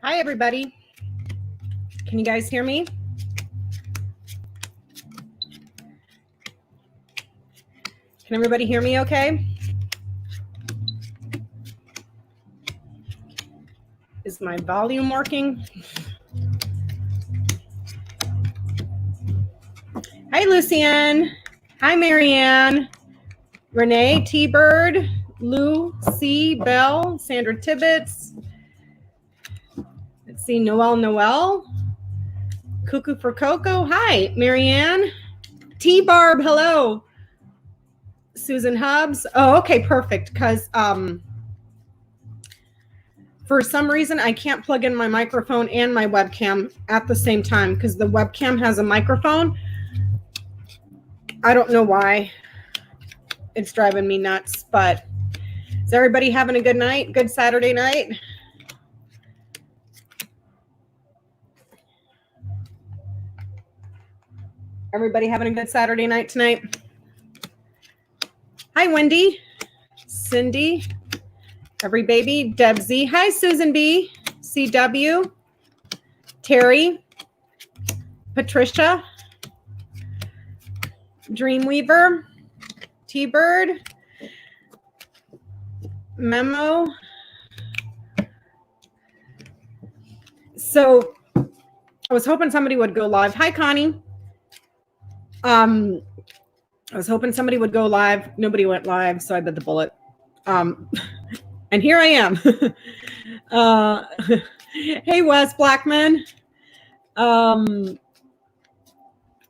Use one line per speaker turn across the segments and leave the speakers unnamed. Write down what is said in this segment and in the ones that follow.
Hi, everybody. Can you guys hear me? Can everybody hear me okay? Is my volume working? Hi, Lucianne. Hi, Marianne. Renee, T-Bird, Lou, C, Bell, Sandra Tibbetts. Let's see, Noel. Cuckoo for Coco. Hi, Marianne. T-Barb, hello. Susan Hubbs. Oh, okay, perfect. Because for some reason, I can't plug in my microphone and my webcam at the same time because the webcam has a microphone. I don't know why. It's driving me nuts, but is everybody having a good night? Good Saturday night? Everybody having a good Saturday night tonight? Hi, Wendy, Cindy, Every Baby, Deb Z. Hi, Susan B, CW, Terry, Patricia, Dreamweaver, T-Bird, Memo. So I was hoping somebody would go live. Hi, Connie. I was hoping somebody would go live. Nobody went live, so I bit the bullet. And here I am. Hey, Wes Blackman.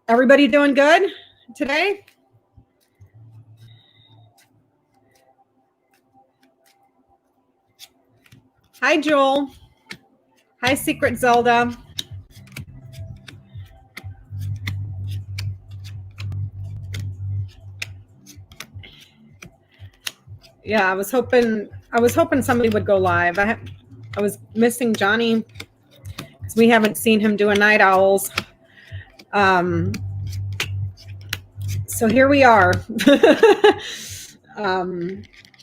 Everybody doing good today? Hi, Joel. Hi, Secret Zelda. Yeah, I was hoping somebody would go live. I was missing Johnny because we haven't seen him doing Night Owls. So here we are.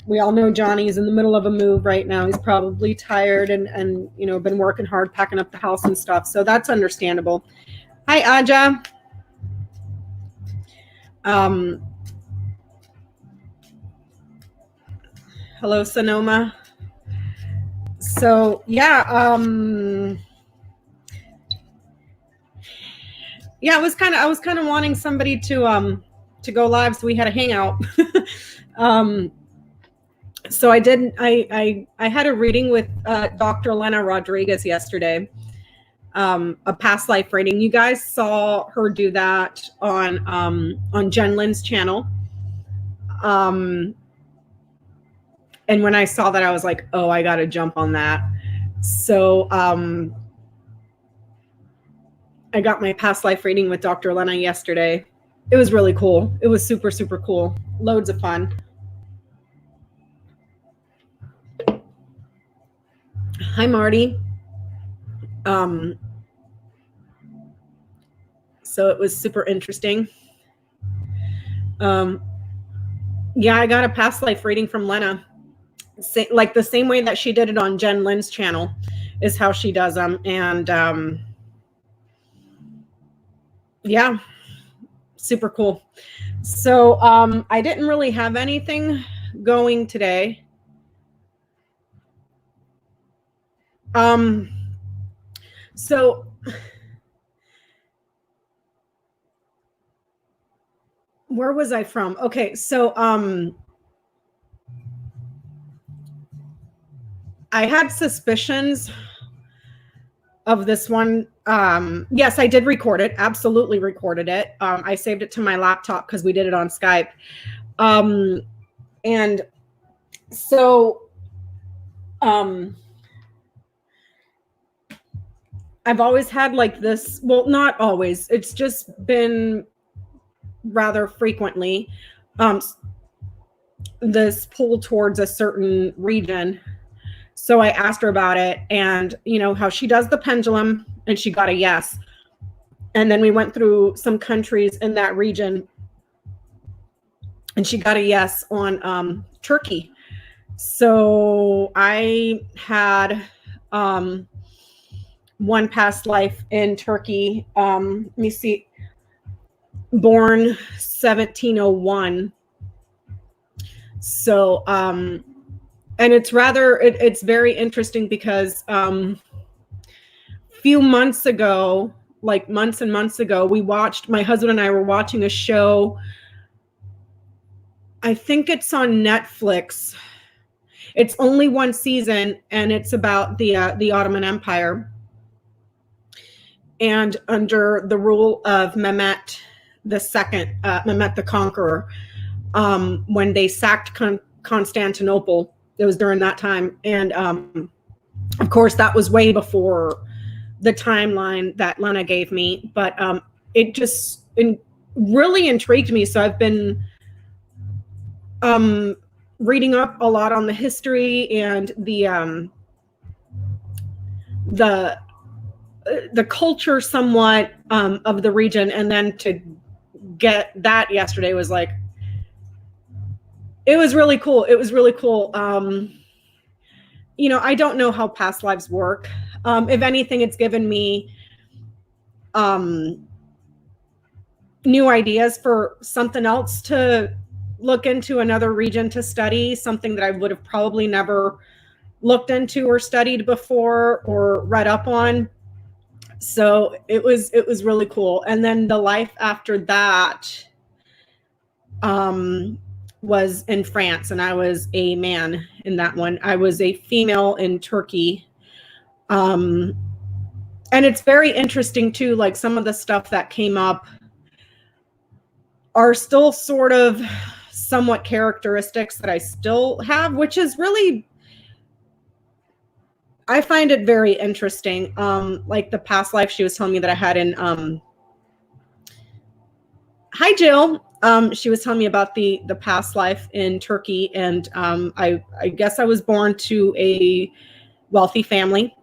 We all know Johnny's in the middle of a move right now. He's probably tired and you know, been working hard packing up the house and stuff. So that's understandable. Hi, Aja. Hello, Sonoma. So yeah, I was kind of wanting somebody to go live so we had a hangout. So I did. I had a reading with Dr. Elena Rodriguez yesterday, a past life reading. You guys saw her do that on Jen Lynn's channel. And when I saw that, I was like, oh, I got to jump on that. So I got my past life reading with Dr. Elena yesterday. It was really cool. It was super, super cool. Loads of fun. Hi, Marty. So it was super interesting. Yeah, I got a past life reading from Lena. Like the same way that she did it on Jen Lynn's channel is how she does them. And yeah, super cool. So I didn't really have anything going today. So where was I from? Okay, so I had suspicions of this one. Yes, I did record it. Absolutely recorded it. I saved it to my laptop because we did it on Skype. And so I've always had like this, well, not always, it's just been rather frequently this pull towards a certain region. So I asked her about it and, you know, how she does the pendulum, and she got a yes. And then we went through some countries in that region and she got a yes on Turkey. So I had one past life in Turkey. Let me see, born 1701. So, and it's it's very interesting because few months ago, like months and months ago, my husband and I were watching a show. I think it's on Netflix. It's only one season, and it's about the Ottoman Empire. And under the rule of Mehmet II, Mehmet the Conqueror, when they sacked Constantinople, it was during that time. And of course, that was way before the timeline that Lena gave me, but it just really intrigued me. So I've been reading up a lot on the history and the culture somewhat of the region, and then to get that yesterday was like, it was really cool. It was really cool. You know, I don't know how past lives work. If anything, it's given me new ideas for something else to look into, another region to study, something that I would have probably never looked into or studied before or read up on. So it was really cool. And then the life after that was in France, and I was a man in that one. I was a female in Turkey. And it's very interesting too, like some of the stuff that came up are still sort of somewhat characteristics that I still have, which is really, I find it very interesting. Like the past life she was telling me that I had in, hi Jill. She was telling me about the past life in Turkey, and I guess I was born to a wealthy family.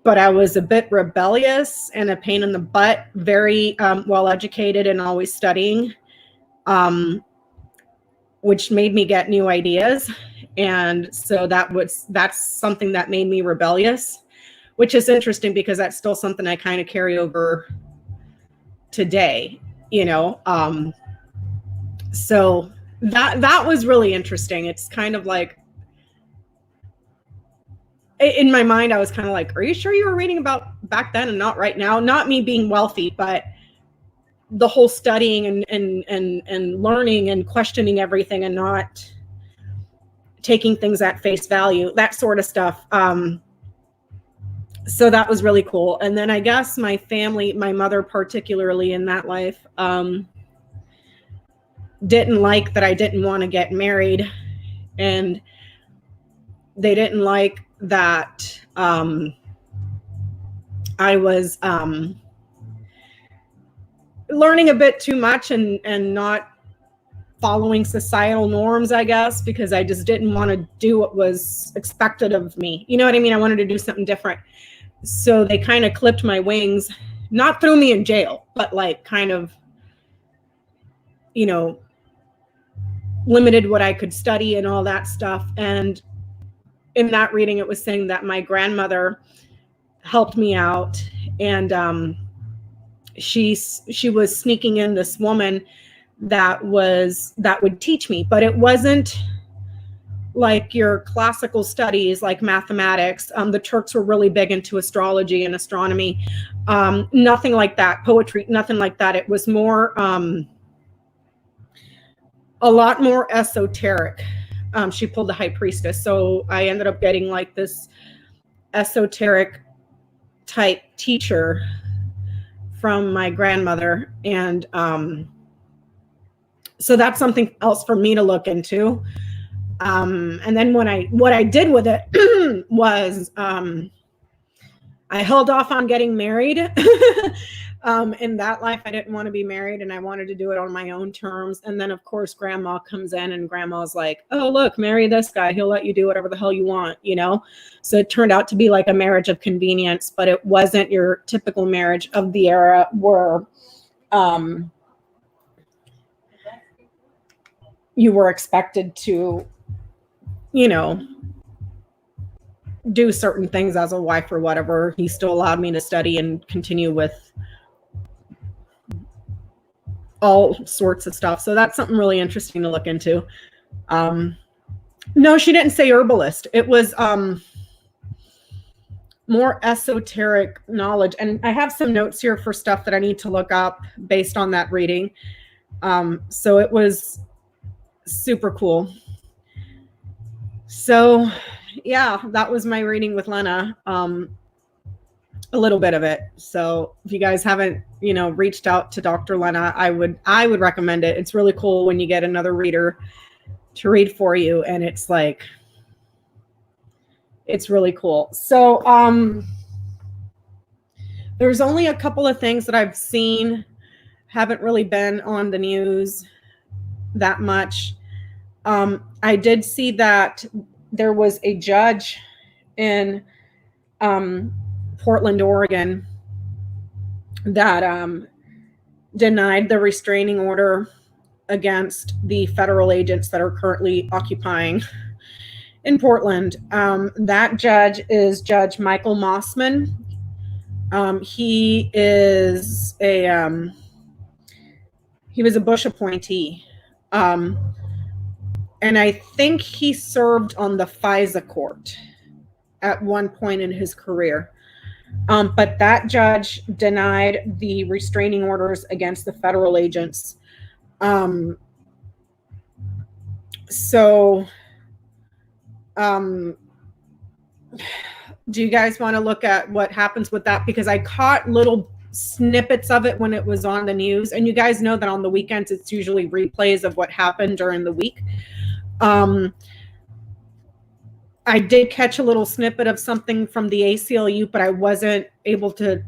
But I was a bit rebellious and a pain in the butt, very well educated and always studying, which made me get new ideas. And so that's something that made me rebellious, which is interesting because that's still something I kind of carry over today, you know. So that was really interesting. It's kind of like, in my mind, I was kind of like, are you sure you were reading about back then and not right now? Not me being wealthy, but the whole studying and learning and questioning everything and not taking things at face value, that sort of stuff. So that was really cool. And then I guess my family, my mother particularly in that life, didn't like that I didn't want to get married, and they didn't like that I was learning a bit too much and not following societal norms, I guess, because I just didn't want to do what was expected of me. You know what I mean? I wanted to do something different. So they kind of clipped my wings, not threw me in jail, but like kind of, you know, limited what I could study and all that stuff. And in that reading, it was saying that my grandmother helped me out, and she was sneaking in this woman that would teach me, but it wasn't like your classical studies like mathematics. The Turks were really big into astrology and astronomy. Nothing like that. Poetry, nothing like that. It was more a lot more esoteric. She pulled the high priestess, so I ended up getting like this esoteric type teacher from my grandmother, and so that's something else for me to look into. And then what I did with it was I held off on getting married. In that life, I didn't want to be married, and I wanted to do it on my own terms. And then, of course, grandma comes in, and grandma's like, oh, look, marry this guy. He'll let you do whatever the hell you want, you know? So it turned out to be like a marriage of convenience, but it wasn't your typical marriage of the era where you were expected to, you know, do certain things as a wife or whatever. He still allowed me to study and continue with all sorts of stuff. So that's something really interesting to look into. No, she didn't say herbalist. It was more esoteric knowledge. And I have some notes here for stuff that I need to look up based on that reading. So it was super cool. So yeah, that was my reading with Lena. A little bit of it. So if you guys haven't, reached out to Dr. Lena, I would recommend it. It's really cool when you get another reader to read for you, and it's like, it's really cool. So there's only a couple of things that I've seen, haven't really been on the news that much. I did see that there was a judge in Portland, Oregon, that denied the restraining order against the federal agents that are currently occupying in Portland. That judge is Judge Michael Mossman. He is he was a Bush appointee. And I think he served on the FISA court at one point in his career. But that judge denied the restraining orders against the federal agents. Do you guys want to look at what happens with that? Because I caught little snippets of it when it was on the news. And you guys know that on the weekends, it's usually replays of what happened during the week. I did catch a little snippet of something from the ACLU, but I wasn't able to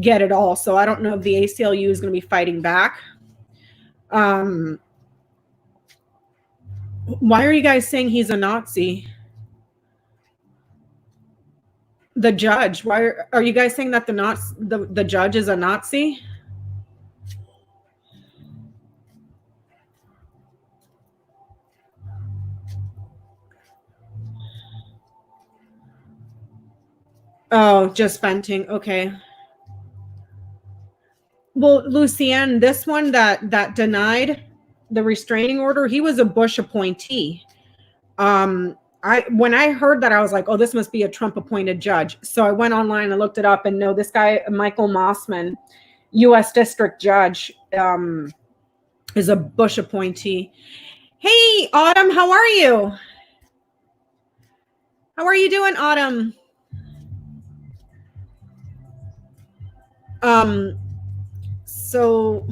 get it all. So I don't know if the ACLU is going to be fighting back. Why are you guys saying he's a Nazi? The judge. Why are you guys saying that the judge is a Nazi? Oh, just venting. Okay. Well, Lucienne, this one that denied the restraining order, he was a Bush appointee. When I heard that, I was like, oh, this must be a Trump appointed judge. So I went online and looked it up, and no, this guy, Michael Mossman, U.S. District Judge, is a Bush appointee. Hey, Autumn, how are you? How are you doing, Autumn? So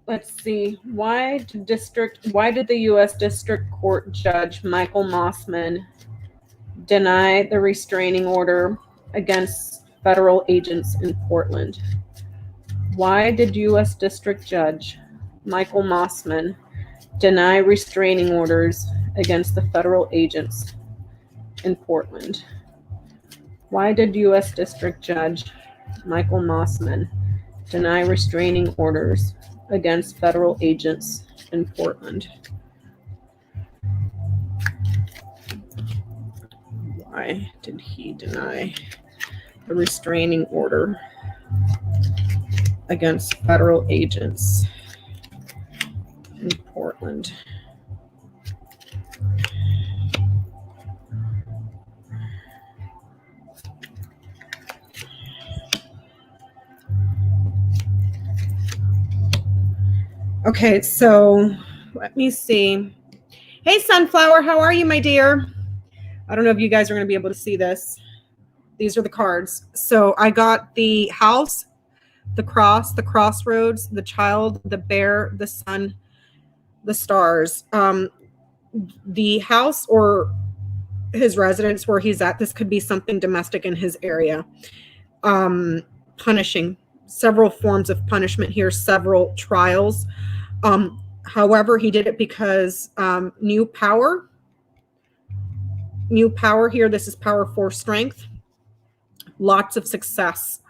let's see. Why did the U.S. District Court Judge Michael Mossman deny the restraining order against federal agents in Portland? Why did U.S. District Judge Michael Mossman deny restraining orders against the federal agents in Portland? Why did U.S. District Judge Michael Mossman deny restraining orders against federal agents in Portland? Why did he deny the restraining order against federal agents in Portland? Okay, so let me see. Hey, Sunflower, how are you, my dear? I don't know if you guys are going to be able to see this. These are the cards. So I got the house, the cross, the crossroads, the child, the bear, the sun, the stars. The house or his residence where he's at, this could be something domestic in his area. Punishing, several forms of punishment here, several trials. However, he did it because new power here. This is power for strength. Lots of success.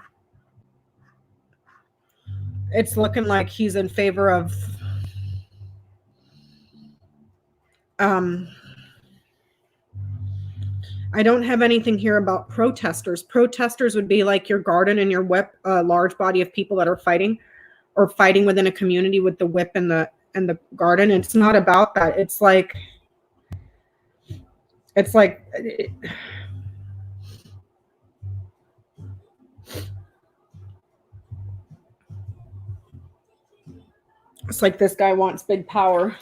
It's looking like he's in favor of I don't have anything here about protesters. Protesters would be like your garden and your whip, a large body of people that are fighting or fighting within a community with the whip and the garden. It's not about that. It's like it's like this guy wants big power,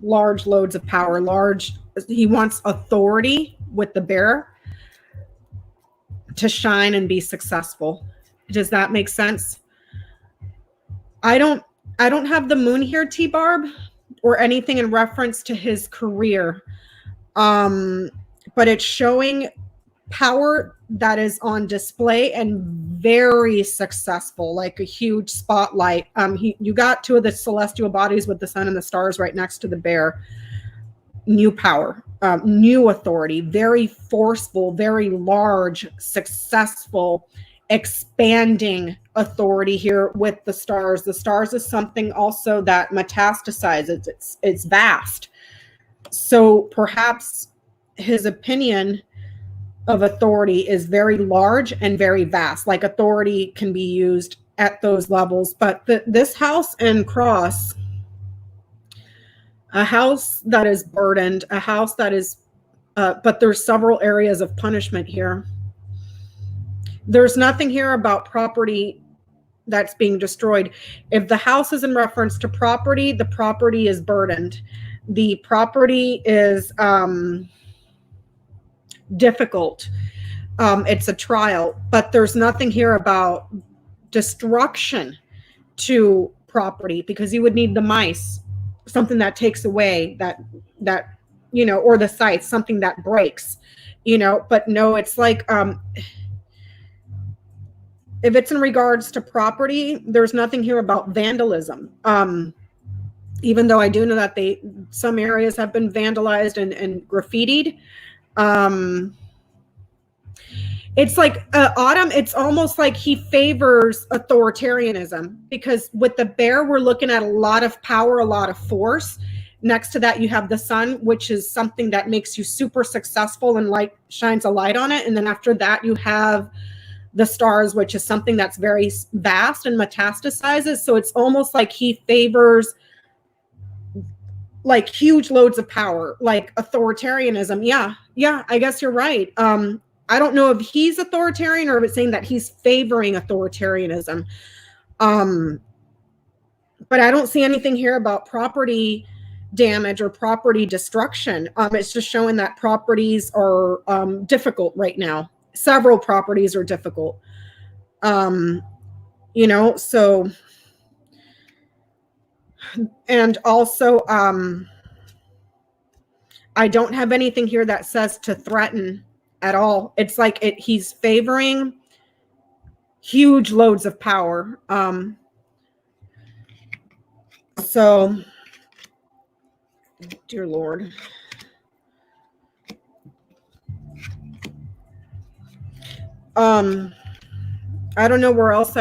large loads of power, he wants authority with the bear to shine and be successful. Does that make sense? I don't have the moon here, T-Barb, or anything in reference to his career. But it's showing power that is on display and very successful, like a huge spotlight. You got two of the celestial bodies with the sun and the stars right next to the bear. New power, new authority, very forceful, very large, successful, expanding authority here with the stars. The stars is something also that metastasizes. It's vast. So perhaps his opinion of authority is very large and very vast. Like authority can be used at those levels. But this house and cross, a house that is burdened, a house that is, but there's several areas of punishment here. There's nothing here about property that's being destroyed. If the house is in reference to property, the property is burdened. The property is difficult. It's a trial, but there's nothing here about destruction to property, because you would need the mice, something that takes away that or the sites, something that breaks, but no, it's like if it's in regards to property, there's nothing here about vandalism. Even though I do know that some areas have been vandalized and graffitied. It's like Autumn, it's almost like he favors authoritarianism, because with the bear, we're looking at a lot of power, a lot of force. Next to that, you have the sun, which is something that makes you super successful and light shines a light on it. And then after that, you have the stars, which is something that's very vast and metastasizes. So it's almost like he favors like huge loads of power, like authoritarianism. Yeah, I guess you're right. I don't know if he's authoritarian or if it's saying that he's favoring authoritarianism. But I don't see anything here about property damage or property destruction. It's just showing that properties are difficult right now. Several properties are difficult. So, and also, I don't have anything here that says to threaten at all. It's like he's favoring huge loads of power. So, dear Lord. I don't know where else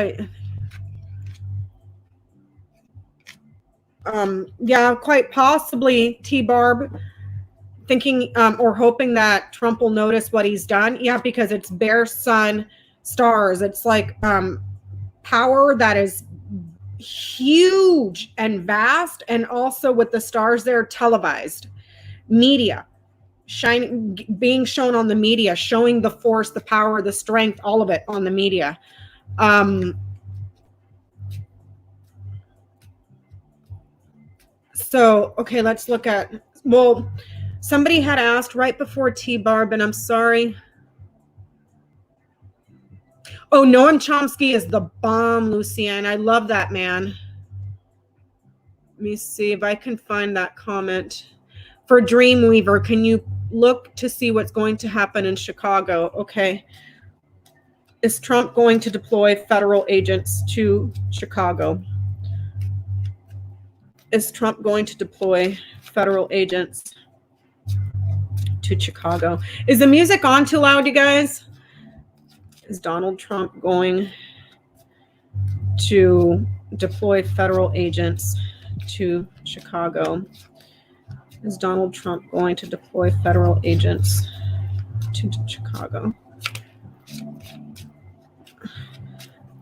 yeah, quite possibly T-Barb, thinking or hoping that Trump will notice what he's done. Yeah, because it's bear, sun, stars. It's like power that is huge and vast, and also with the stars there, televised media being shown on the media, showing the force, the power, the strength, all of it on the media. So, okay, let's look at, well, somebody had asked right before T-Barb, and I'm sorry. Oh, Noam Chomsky is the bomb, Lucianne. I love that man. Let me see if I can find that comment. For Dreamweaver, can you look to see what's going to happen in Chicago? Okay. Is Trump going to deploy federal agents to Chicago? Is Trump going to deploy federal agents to Chicago? Is the music on too loud, you guys? Is Donald Trump going to deploy federal agents to Chicago? Is Donald Trump going to deploy federal agents to Chicago?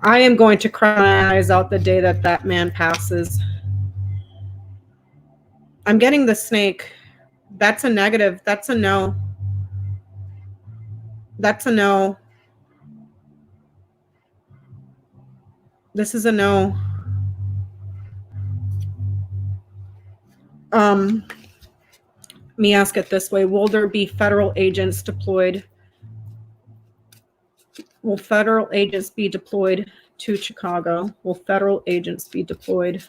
I am going to cry my eyes out the day that that man passes. I'm getting the snake. That's a negative. That's a no. That's a no. This is a no. Let me ask it this way. Will there be federal agents deployed? Will federal agents be deployed to Chicago? Will federal agents be deployed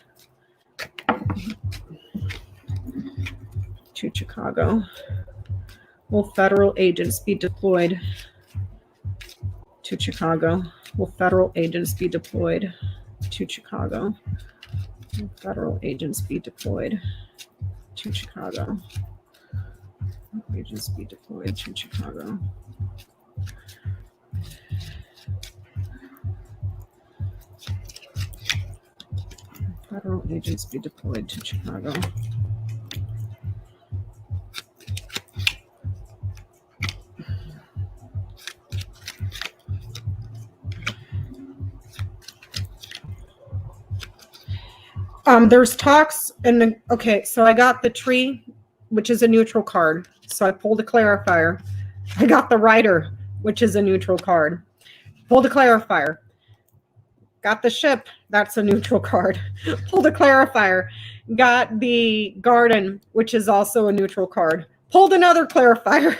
to Chicago? Will federal agents be deployed to Chicago? Will federal agents be deployed to Chicago? Will federal agents be deployed to Chicago? Will agents be deployed to Chicago? Federal agents be deployed to Chicago. There's talks okay, so I got the tree, which is a neutral card. So I pulled a clarifier. I got the rider, which is a neutral card. Pulled a clarifier. Got the ship, that's a neutral card. Pulled a clarifier. Got the garden, which is also a neutral card. Pulled another clarifier.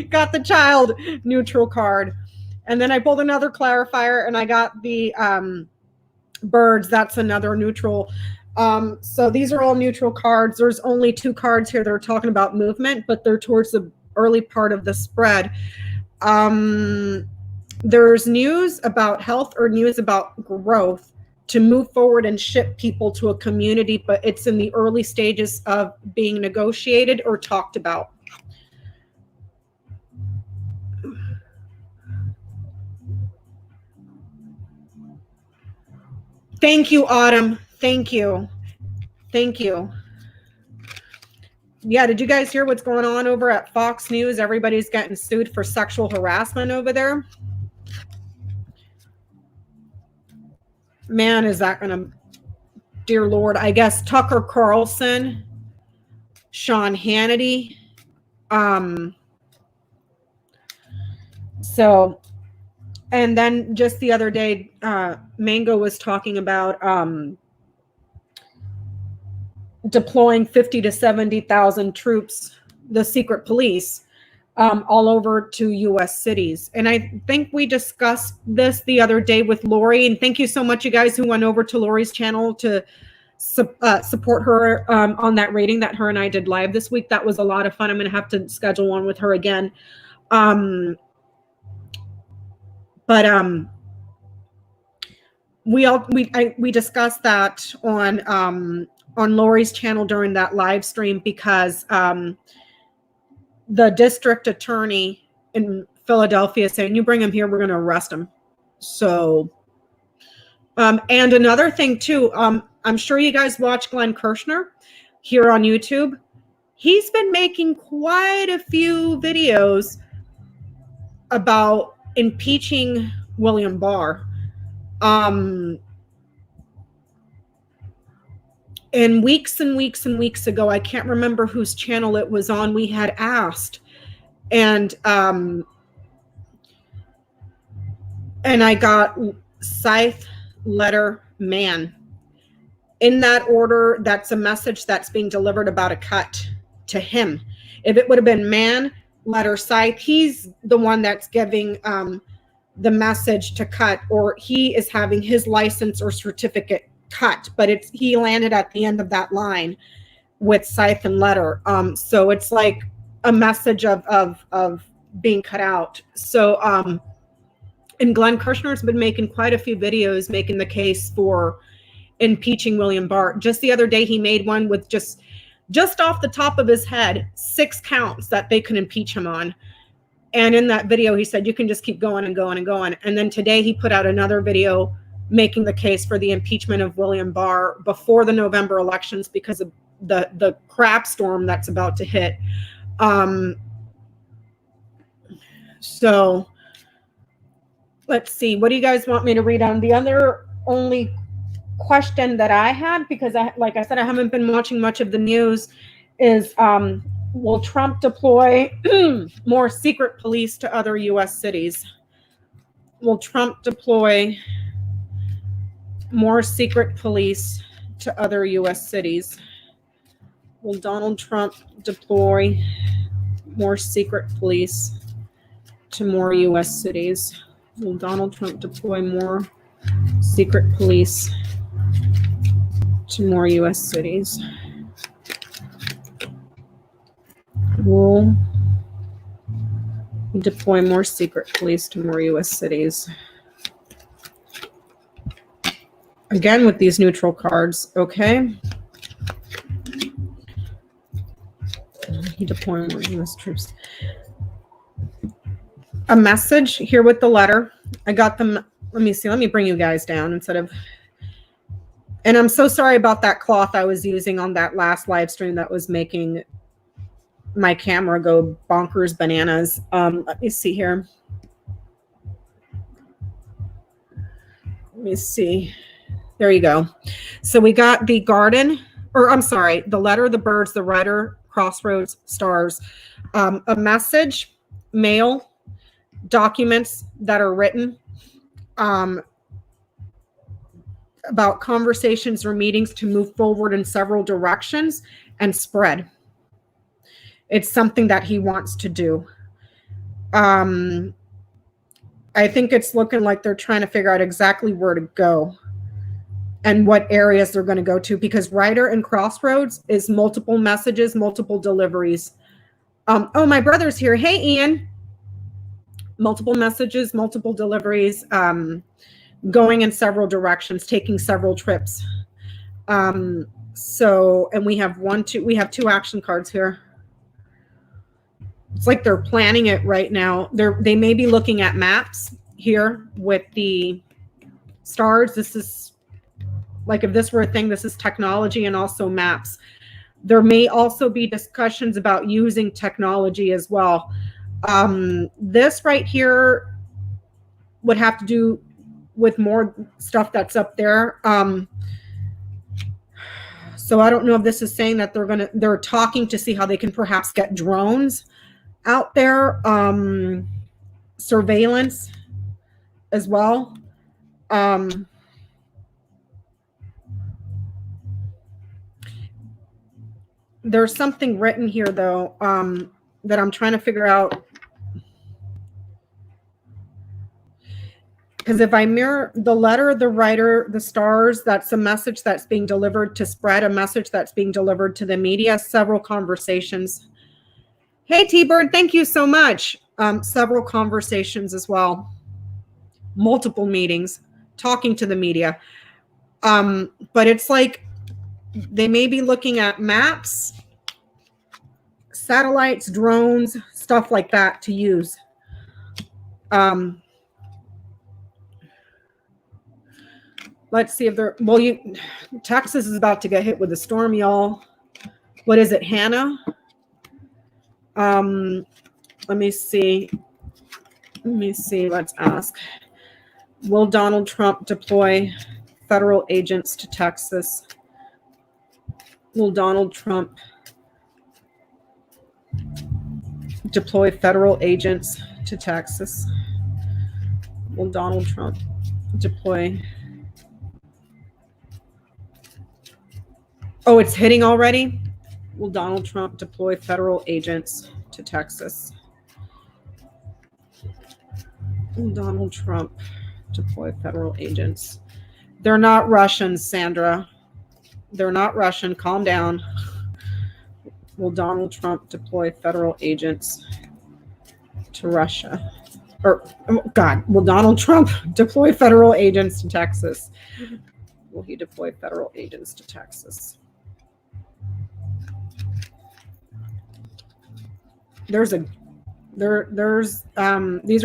Got the child, neutral card. And then I pulled another clarifier and I got the birds, that's another neutral. So these are all neutral cards. There's only 2 cards here that are talking about movement, but they're towards the early part of the spread. There's news about health or news about growth to move forward and ship people to a community, but it's in the early stages of being negotiated or talked about. Thank you, Autumn. Thank you. Thank you. Yeah, did you guys hear what's going on over at Fox News? Everybody's getting sued for sexual harassment over there. Man, is that going to, dear Lord, I guess Tucker Carlson, Sean Hannity. So, and then just the other day, Mango was talking about deploying 50 to 70,000 troops, the secret police, all over to U.S. cities. And I think we discussed this the other day with Lori. And thank you so much, you guys who went over to Lori's channel to support her on that rating that her and I did live this week. That was a lot of fun. I'm going to have to schedule one with her again. We discussed that on Lori's channel during that live stream because the district attorney in Philadelphia saying, you bring him here, we're going to arrest him. So, and another thing too, I'm sure you guys watch Glenn Kirshner here on YouTube. He's been making quite a few videos about impeaching William Barr. And weeks and weeks and weeks ago, I can't remember whose channel it was on, we had asked. And I got Scythe, letter, man. In that order, that's a message that's being delivered about a cut to him. If it would have been man, letter, Scythe, he's the one that's giving the message to cut, or he is having his license or certificate cut, but he landed at the end of that line with Scythe and letter. So it's like a message of being cut out. So and Glenn Kirshner's been making quite a few videos making the case for impeaching William Barr. Just the other day, he made one with just off the top of his head, 6 counts that they could impeach him on. And in that video, he said, you can just keep going and going and going. And then today he put out another video making the case for the impeachment of William Barr before the November elections because the crap storm that's about to hit. So let's see. What do you guys want me to read on? The other only question that I had, because like I said, I haven't been watching much of the news, is will Trump deploy more secret police to other U.S. cities? Will Trump deploy more secret police to other U.S. cities? Will Donald Trump deploy more secret police to more U.S. cities? Will Donald Trump deploy more secret police to more U.S. cities? Will he deploy more secret police to more U.S. cities? Again, with these neutral cards, okay. He deploying more U.S. troops. A message here with the letter. I got them. Let me see. Let me bring you guys down instead of. And I'm so sorry about that cloth I was using on that last live stream that was making my camera go bonkers bananas. Let me see here. Let me see. There you go. So we got the garden, or I'm sorry, the letter, the birds, the writer, crossroads, stars, a message, mail, documents that are written, about conversations or meetings to move forward in several directions and spread. It's something that he wants to do. I think it's looking like they're trying to figure out exactly where to go and what areas they're going to go to, because writer and crossroads is multiple messages, multiple deliveries. Oh, my brother's here. Hey, Ian. Multiple messages, multiple deliveries, going in several directions, taking several trips. So, and we have we have two action cards here. It's like they're planning it right now. They may be looking at maps here with the stars. This is like, if this were a thing, this is technology and also maps. There may also be discussions about using technology as well. This right here would have to do with more stuff that's up there. So I don't know if this is saying that they're talking to see how they can perhaps get drones out there, surveillance as well. There's something written here though, that I'm trying to figure out. Because if I mirror the letter, the writer, the stars, that's a message that's being delivered to spread, a message that's being delivered to the media, several conversations. Hey, T-Bird, thank you so much. Several conversations as well. Multiple meetings, talking to the media. But it's like they may be looking at maps, satellites, drones, stuff like that to use. Let's see if they're, well, Texas is about to get hit with a storm, y'all. What is it, Hannah? Let me see. Let's ask. Will Donald Trump deploy federal agents to Texas? Will Donald Trump deploy federal agents to Texas? Will Donald Trump deploy? Oh, it's hitting already? Will Donald Trump deploy federal agents to Texas? Will Donald Trump deploy federal agents? They're not Russian, Sandra. They're not Russian. Calm down. Will Donald Trump deploy federal agents to Russia? Or, oh God, will Donald Trump deploy federal agents to Texas? Will he deploy federal agents to Texas? These are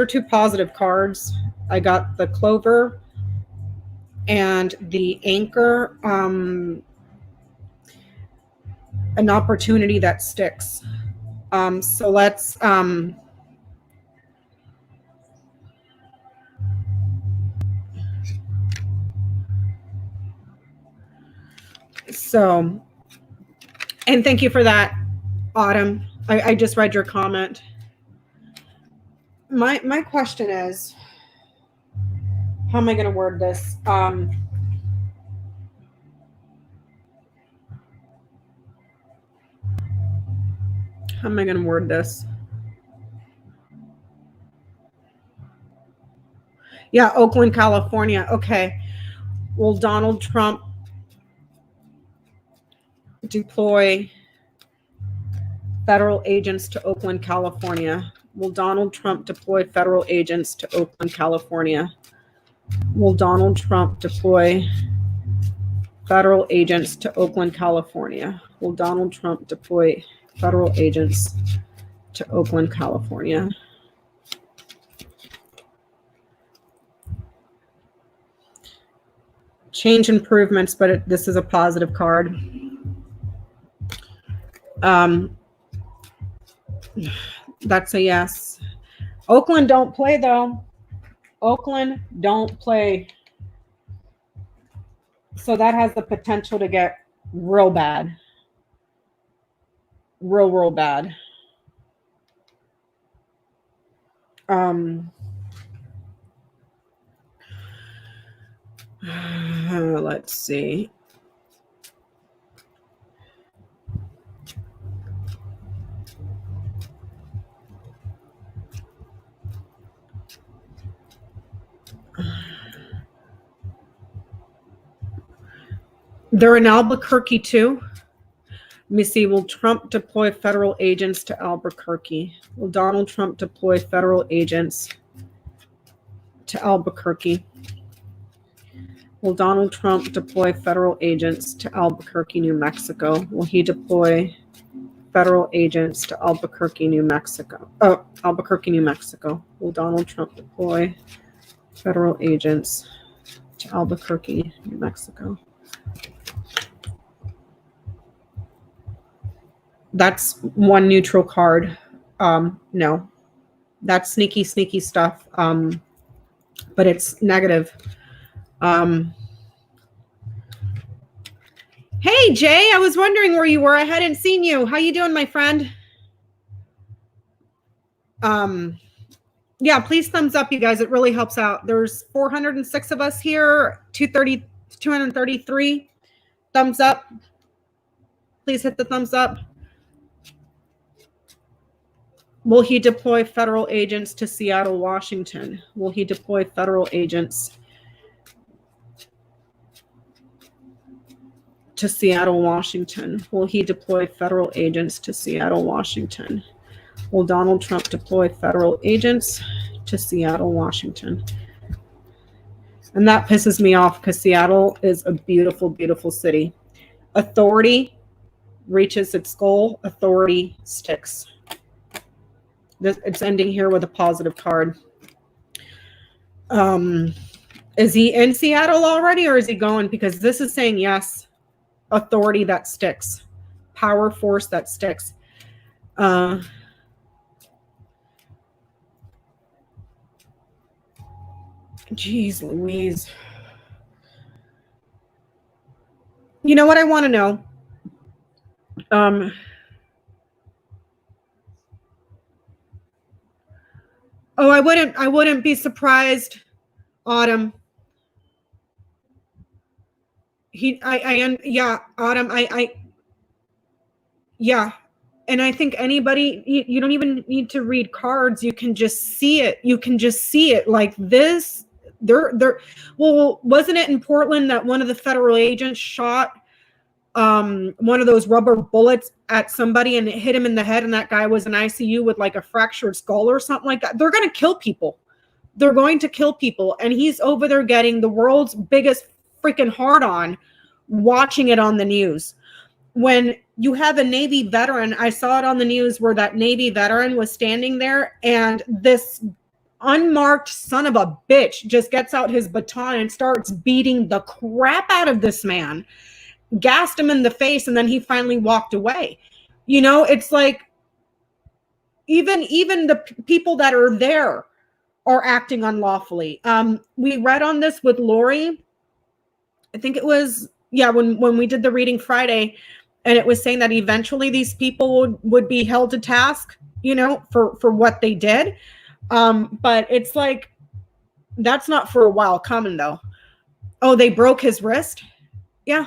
two positive cards. I got the Clover and the Anchor. an opportunity that sticks. So let's and thank you for that, Autumn. I just read your comment. My question is, how am I going to word this? How am I going to word this? Yeah, Oakland, California. Okay. Will Donald Trump deploy federal agents to Oakland, California? Will Donald Trump deploy federal agents to Oakland, California? Will Donald Trump deploy federal agents to Oakland, California? Will Donald Trump deploy federal agents to Oakland, California? Change improvements, but this is a positive card. That's a yes. Oakland don't play, though. Oakland don't play. So that has the potential to get real bad. Real bad. Let's see. They're in Albuquerque too. Let me see. Will Trump deploy federal agents to Albuquerque? Will Donald Trump deploy federal agents to Albuquerque? Will Donald Trump deploy federal agents to Albuquerque, New Mexico? Will he deploy federal agents to Albuquerque, New Mexico? Oh, Albuquerque, New Mexico. Will Donald Trump deploy federal agents to Albuquerque, New Mexico? That's one neutral card. No, that's sneaky stuff. But it's negative. Hey, Jay, I was wondering where you were. I hadn't seen you. How you doing, my friend? Yeah, please thumbs up, you guys. It really helps out. There's 406 of us here, 233. Thumbs up. Please hit the thumbs up. Will he deploy federal agents to Seattle, Washington? Will he deploy federal agents to Seattle, Washington? Will he deploy federal agents to Seattle, Washington? Will Donald Trump deploy federal agents to Seattle, Washington? And that pisses me off because Seattle is a beautiful, beautiful city. Authority reaches its goal. Authority sticks. It's ending here with a positive card. Is he in Seattle already, or is he going? Because this is saying yes. Authority that sticks. Power, force that sticks. Jeez Louise. You know what I want to know? Oh, I wouldn't be surprised, Autumn. Autumn, yeah. And I think anybody, you don't even need to read cards. You can just see it. You can just see it like this. Well, wasn't it in Portland that one of the federal agents shot one of those rubber bullets at somebody and it hit him in the head, and that guy was in ICU with like a fractured skull or something like that? They're going to kill people. They're going to kill people. And he's over there getting the world's biggest freaking hard on, watching it on the news. When you have a Navy veteran, I saw it on the news where that Navy veteran was standing there, and this unmarked son of a bitch just gets out his baton and starts beating the crap out of this man. gassed him in the face, and then he finally walked away. You know, it's like even the people that are there are acting unlawfully. We read on this with Lori. I think it was, yeah, when we did the reading Friday, and it was saying that eventually these people would be held to task, you know, for what they did. But it's like, that's not for a while coming, though. Oh, they broke his wrist? Yeah.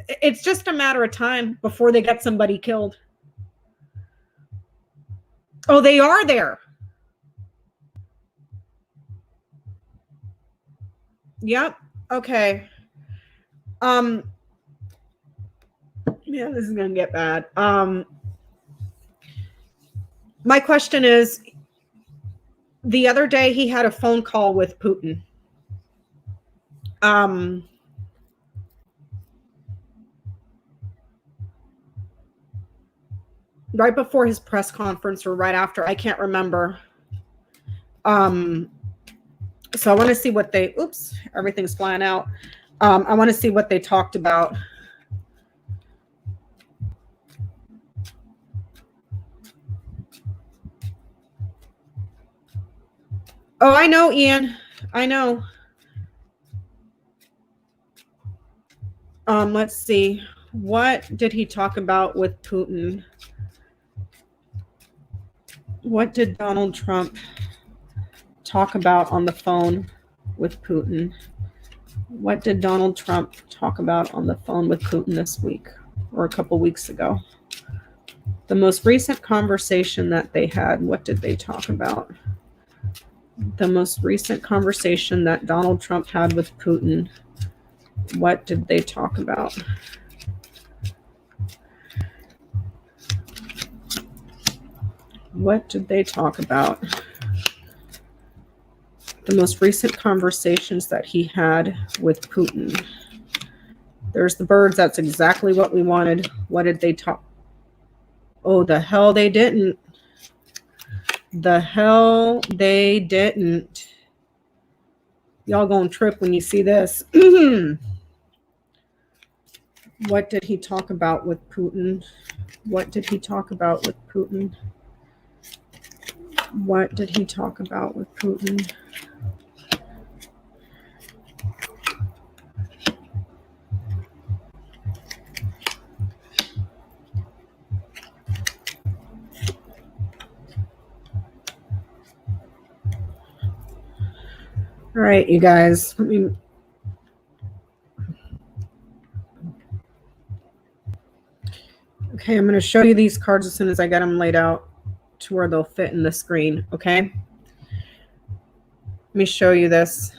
It's just a matter of time before they get somebody killed. Oh, they are there. Yep. Okay. Yeah, this is gonna get bad. My question is, the other day he had a phone call with Putin. Right before his press conference or right after, I can't remember. So I want to see what they, oops, everything's flying out. I want to see what they talked about. Oh, I know, Ian. I know. Let's see. What did he talk about with Putin? What did Donald Trump talk about on the phone with Putin? What did Donald Trump talk about on the phone with Putin this week or a couple weeks ago? The most recent conversation that they had, what did they talk about? The most recent conversation that Donald Trump had with Putin, what did they talk about? What did they talk about? The most recent conversations that he had with Putin. There's the birds. That's exactly what we wanted. What did they talk? Oh, the hell they didn't. The hell they didn't. Y'all gonna trip when you see this. What did he talk about with Putin? What did he talk about with Putin? What did he talk about with Putin? All right, you guys. Okay, I'm going to show you these cards as soon as I get them laid out to where they'll fit in the screen, okay? Let me show you this.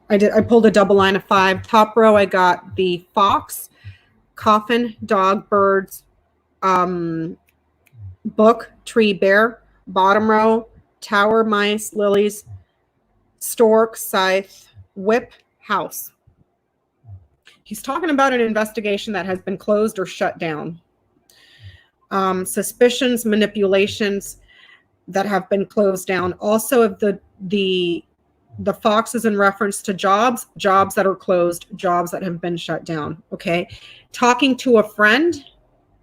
I pulled a double line of 5. Top row, I got the fox, coffin, dog, birds, book, tree, bear. Bottom row, tower, mice, lilies, stork, scythe, whip, house. He's talking about an investigation that has been closed or shut down. Suspicions, manipulations that have been closed down. Also, of the fox is in reference to jobs that are closed, jobs that have been shut down. Okay. Talking to a friend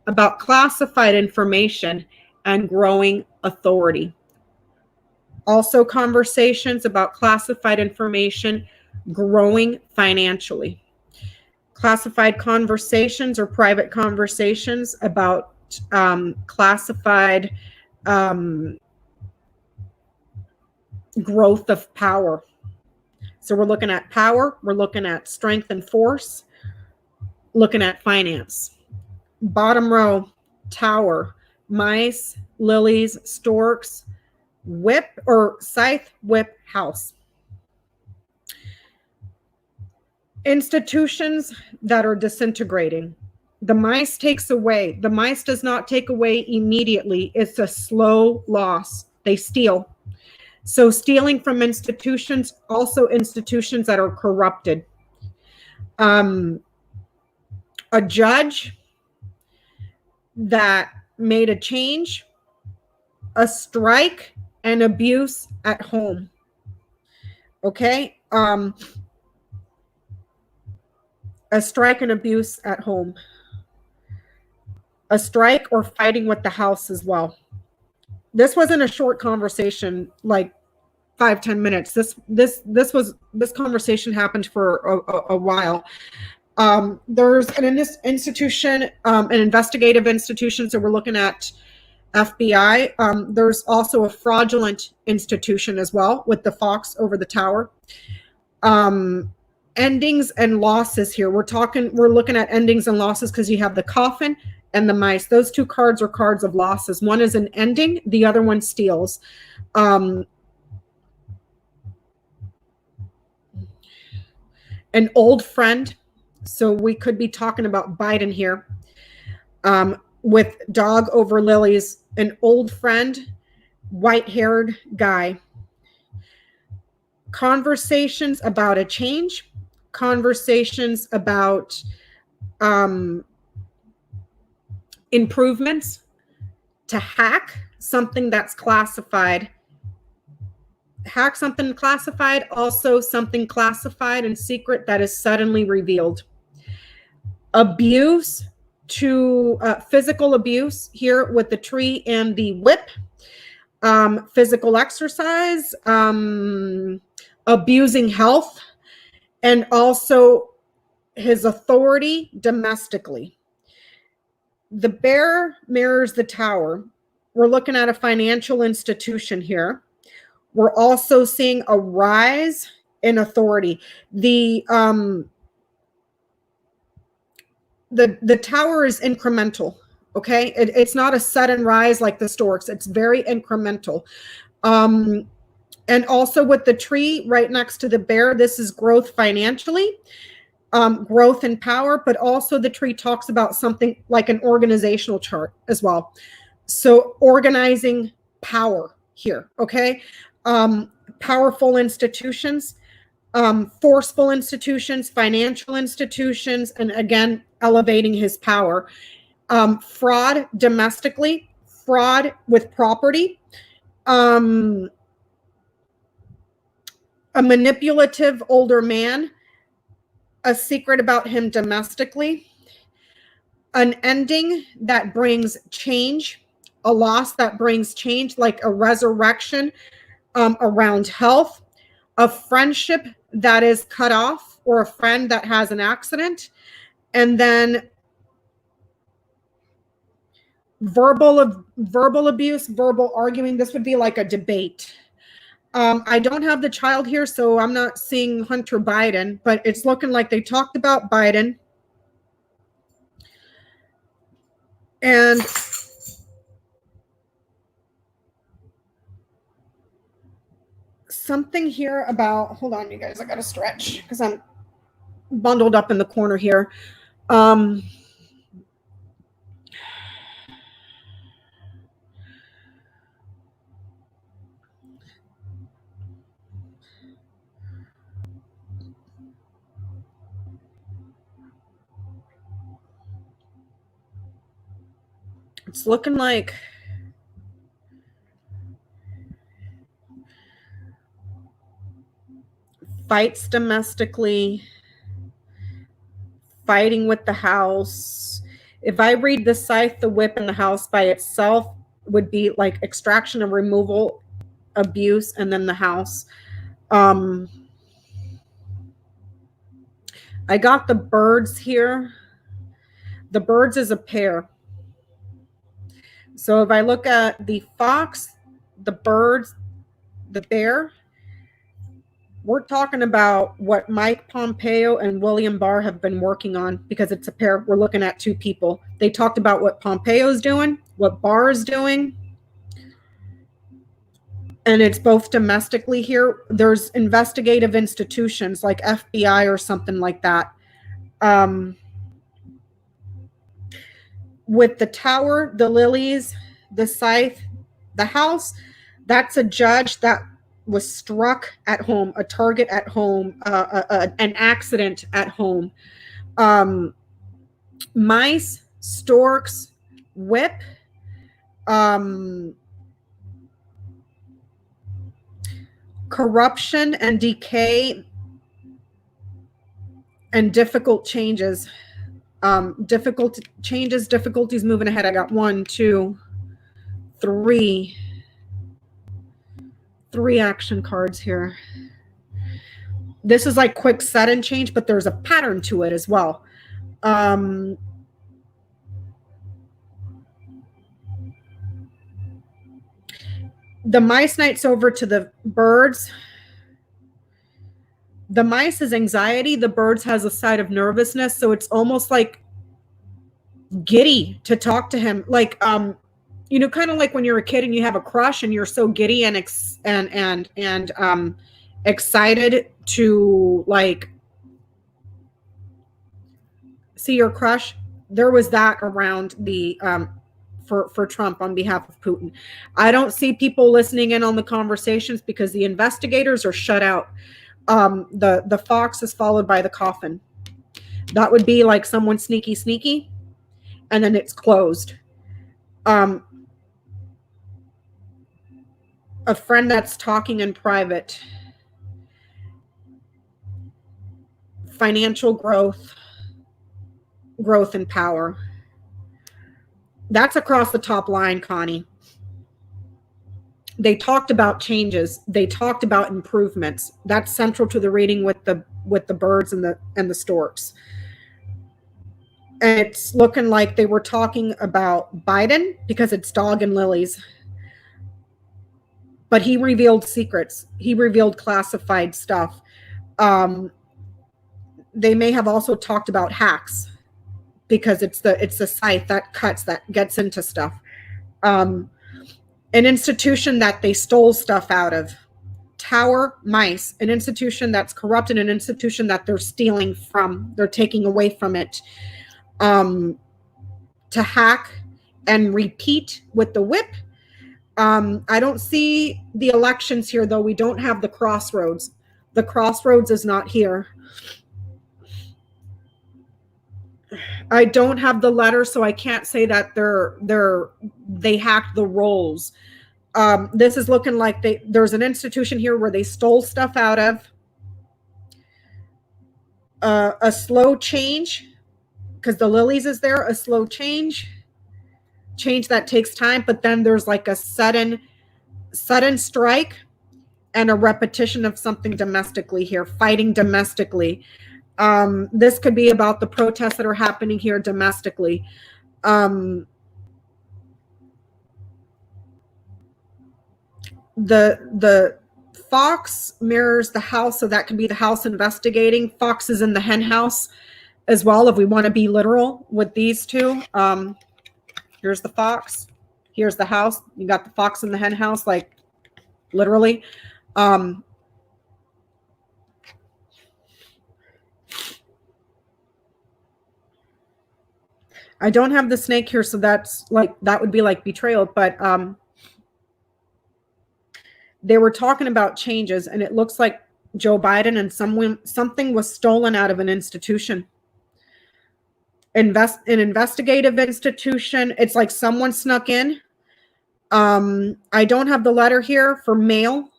about classified information and growing authority. Also, conversations about classified information, growing financially. Classified conversations or private conversations about classified growth of power. So we're looking at power, we're looking at strength and force, looking at finance. Bottom row, tower, mice, lilies, storks, whip or scythe, whip, house. Institutions that are disintegrating. The mice takes away. The mice does not take away immediately. It's a slow loss. They steal. So stealing from institutions, also institutions that are corrupted. A judge that made a change, a strike, and abuse at home. Okay. A strike and abuse at home. A strike or fighting with the house as well. This wasn't a short conversation, like 5-10 minutes. This conversation happened for a while. There's an institution, an investigative institution. So we're looking at FBI. There's also a fraudulent institution as well with the fox over the tower. Endings and losses here. We're looking at endings and losses because you have the coffin and the mice. Those two cards are cards of losses. One is an ending, the other one steals. An old friend. So we could be talking about Biden here. With dog over lilies, an old friend, white-haired guy. Conversations about a change, conversations about improvements, to hack something that's classified. Hack something classified, also something classified and secret that is suddenly revealed. Abuse to physical abuse here with the tree and the whip. Physical exercise, abusing health, and also his authority domestically. The bear mirrors the tower. We're looking at a financial institution here. We're also seeing a rise in authority. The tower is incremental. Okay, it's not a sudden rise like the storks. It's very incremental. And also with the tree right next to the bear, this is growth financially, growth in power, but also the tree talks about something like an organizational chart as well. So organizing power here, okay? Powerful institutions, forceful institutions, financial institutions, and again, elevating his power. Fraud domestically, fraud with property, a manipulative older man, a secret about him domestically, an ending that brings change, a loss that brings change, like a resurrection around health, a friendship that is cut off, or a friend that has an accident, and then verbal abuse, verbal arguing. This would be like a debate. I don't have the child here, so I'm not seeing Hunter Biden, but it's looking like they talked about Biden. And something here about, hold on, you guys, I got to stretch because I'm bundled up in the corner here. It's looking like fights domestically, fighting with the house. If I read the scythe, the whip, and the house by itself, would be like extraction and removal, abuse, and then the house. I got the birds here. The birds is a pair. So if I look at the fox, the birds, the bear, we're talking about what Mike Pompeo and William Barr have been working on, because it's a pair. We're looking at two people. They talked about what Pompeo's doing, what Barr is doing, and it's both domestically here. There's investigative institutions like FBI or something like that. With the tower, the lilies, the scythe, the house, that's a judge that was struck at home, a target at home, an accident at home. Mice, storks, whip, corruption and decay, and difficult changes. Difficult changes, difficulties moving ahead. I got 1, 2, 3 action cards here. This is like quick sudden change, but there's a pattern to it as well. The mice knight's over to the birds. The mice is anxiety. The birds has a side of nervousness. So it's almost like giddy to talk to him. Like, you know, kind of like when you're a kid and you have a crush and you're so giddy and excited to like see your crush. There was that around the for Trump on behalf of Putin. I don't see people listening in on the conversations because the investigators are shut out. The fox is followed by the coffin. That would be like someone sneaky, and then it's closed. A friend that's talking in private. Financial growth and power. That's across the top line, Connie. They talked about changes. They talked about improvements. That's central to the reading with the birds and the storks. And it's looking like they were talking about Biden because it's dog and lilies. But he revealed secrets. He revealed classified stuff. They may have also talked about hacks because it's the scythe that cuts, that gets into stuff. An institution that they stole stuff out of. Tower, mice, an institution that's corrupted, an institution that they're stealing from, they're taking away from it. To hack and repeat with the whip. I don't see the elections here, though. We don't have the crossroads. The crossroads is not here. I don't have the letter, so I can't say that they hacked the rolls. This is looking like there's an institution here where they stole stuff out of. A slow change, because the lilies is there, a slow change that takes time, but then there's like a sudden strike and a repetition of something domestically here, fighting domestically. This could be about the protests that are happening here domestically. The fox mirrors the house, so that could be the house investigating. Fox is in the hen house as well, if we want to be literal with these two. Here's the fox. Here's the house. You got the fox in the hen house, like literally. I don't have the snake here, so that's like, that would be like betrayal, but they were talking about changes, and it looks like Joe Biden and something was stolen out of an institution. An investigative institution. It's like someone snuck in. I don't have the letter here for mail.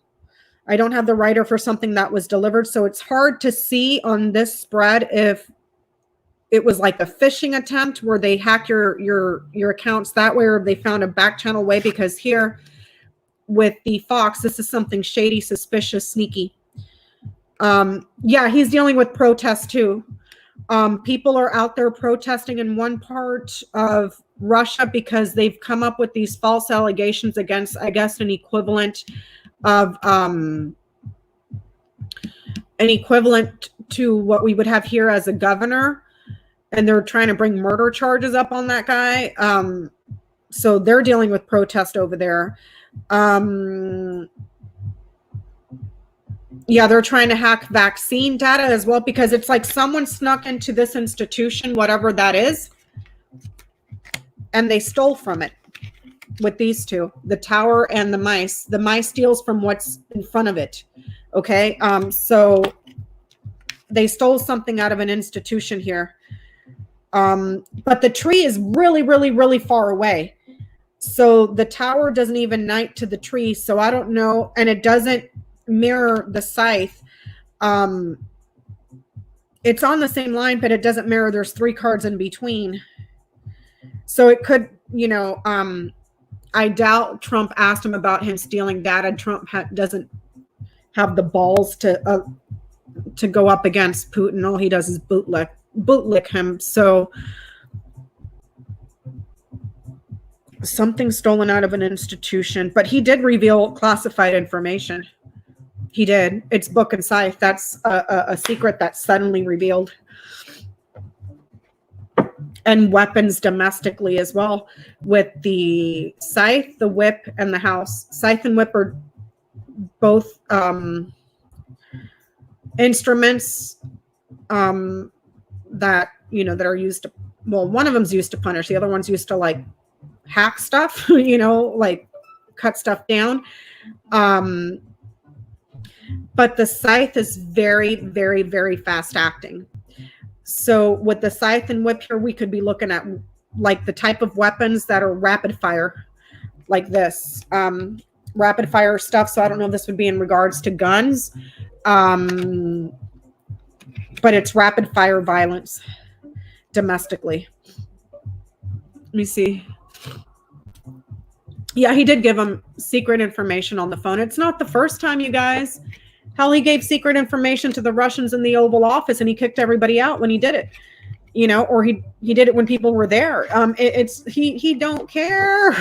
I don't have the writer for something that was delivered, so it's hard to see on this spread if it was like a phishing attempt where they hack your accounts that way, or if they found a back channel way, because here with the fox, this is something shady, suspicious, sneaky. Yeah, he's dealing with protests too. People are out there protesting in one part of Russia because they've come up with these false allegations against, I guess, an equivalent to what we would have here as a governor. And they're trying to bring murder charges up on that guy. So they're dealing with protest over there. Yeah, they're trying to hack vaccine data as well, because it's like someone snuck into this institution, whatever that is, and they stole from it with these two, the tower and the mice. The mice steals from what's in front of it. Okay, so they stole something out of an institution here. But the tree is really, really, really far away. So the tower doesn't even knight to the tree. So I don't know. And it doesn't mirror the scythe. It's on the same line, but it doesn't mirror. There's 3 cards in between. So it could, you know, I doubt Trump asked him about him stealing data. Trump doesn't have the balls to go up against Putin. All he does is bootlick him. So something stolen out of an institution, but he did reveal classified information. He did. It's book and scythe. That's a secret that's suddenly revealed. And weapons domestically as well, with the scythe, the whip, and the house. Scythe and whip are both instruments that, you know, that are used to, well, one of them's used to punish, the other one's used to like hack stuff, you know, like cut stuff down. But the scythe is very, very, very fast acting. So with the scythe and whip here, we could be looking at like the type of weapons that are rapid fire, like this rapid fire stuff. So I don't know if this would be in regards to guns, but it's rapid fire violence domestically. Let me see. Yeah, he did give him secret information on the phone. It's not the first time, you guys. Hell, he gave secret information to the Russians in the Oval Office, and he kicked everybody out when he did it. You know, or he did it when people were there. He don't care.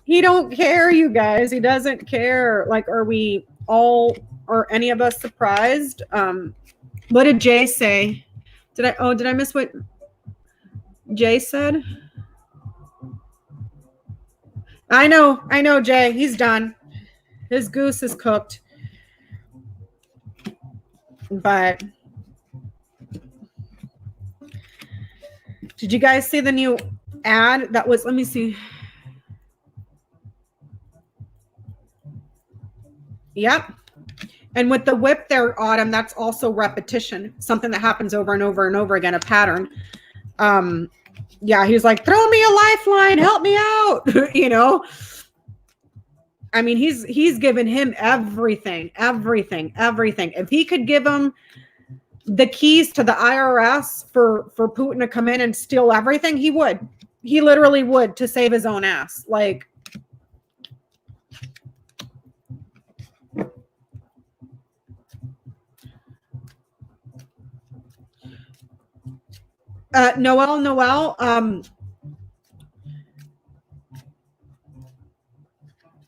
He don't care, you guys. He doesn't care. Like, are we all, or any of us, surprised? What did Jay say? Did I miss what Jay said? I know, Jay. He's done. His goose is cooked. But did you guys see the new ad that was, let me see. Yep. And with the whip there, Autumn, that's also repetition, something that happens over and over and over again, a pattern. Yeah, he was like, throw me a lifeline, help me out. You know, I mean, he's given him everything. If he could give him the keys to the IRS for Putin to come in and steal everything, he would. He literally would, to save his own ass. Like, Noel,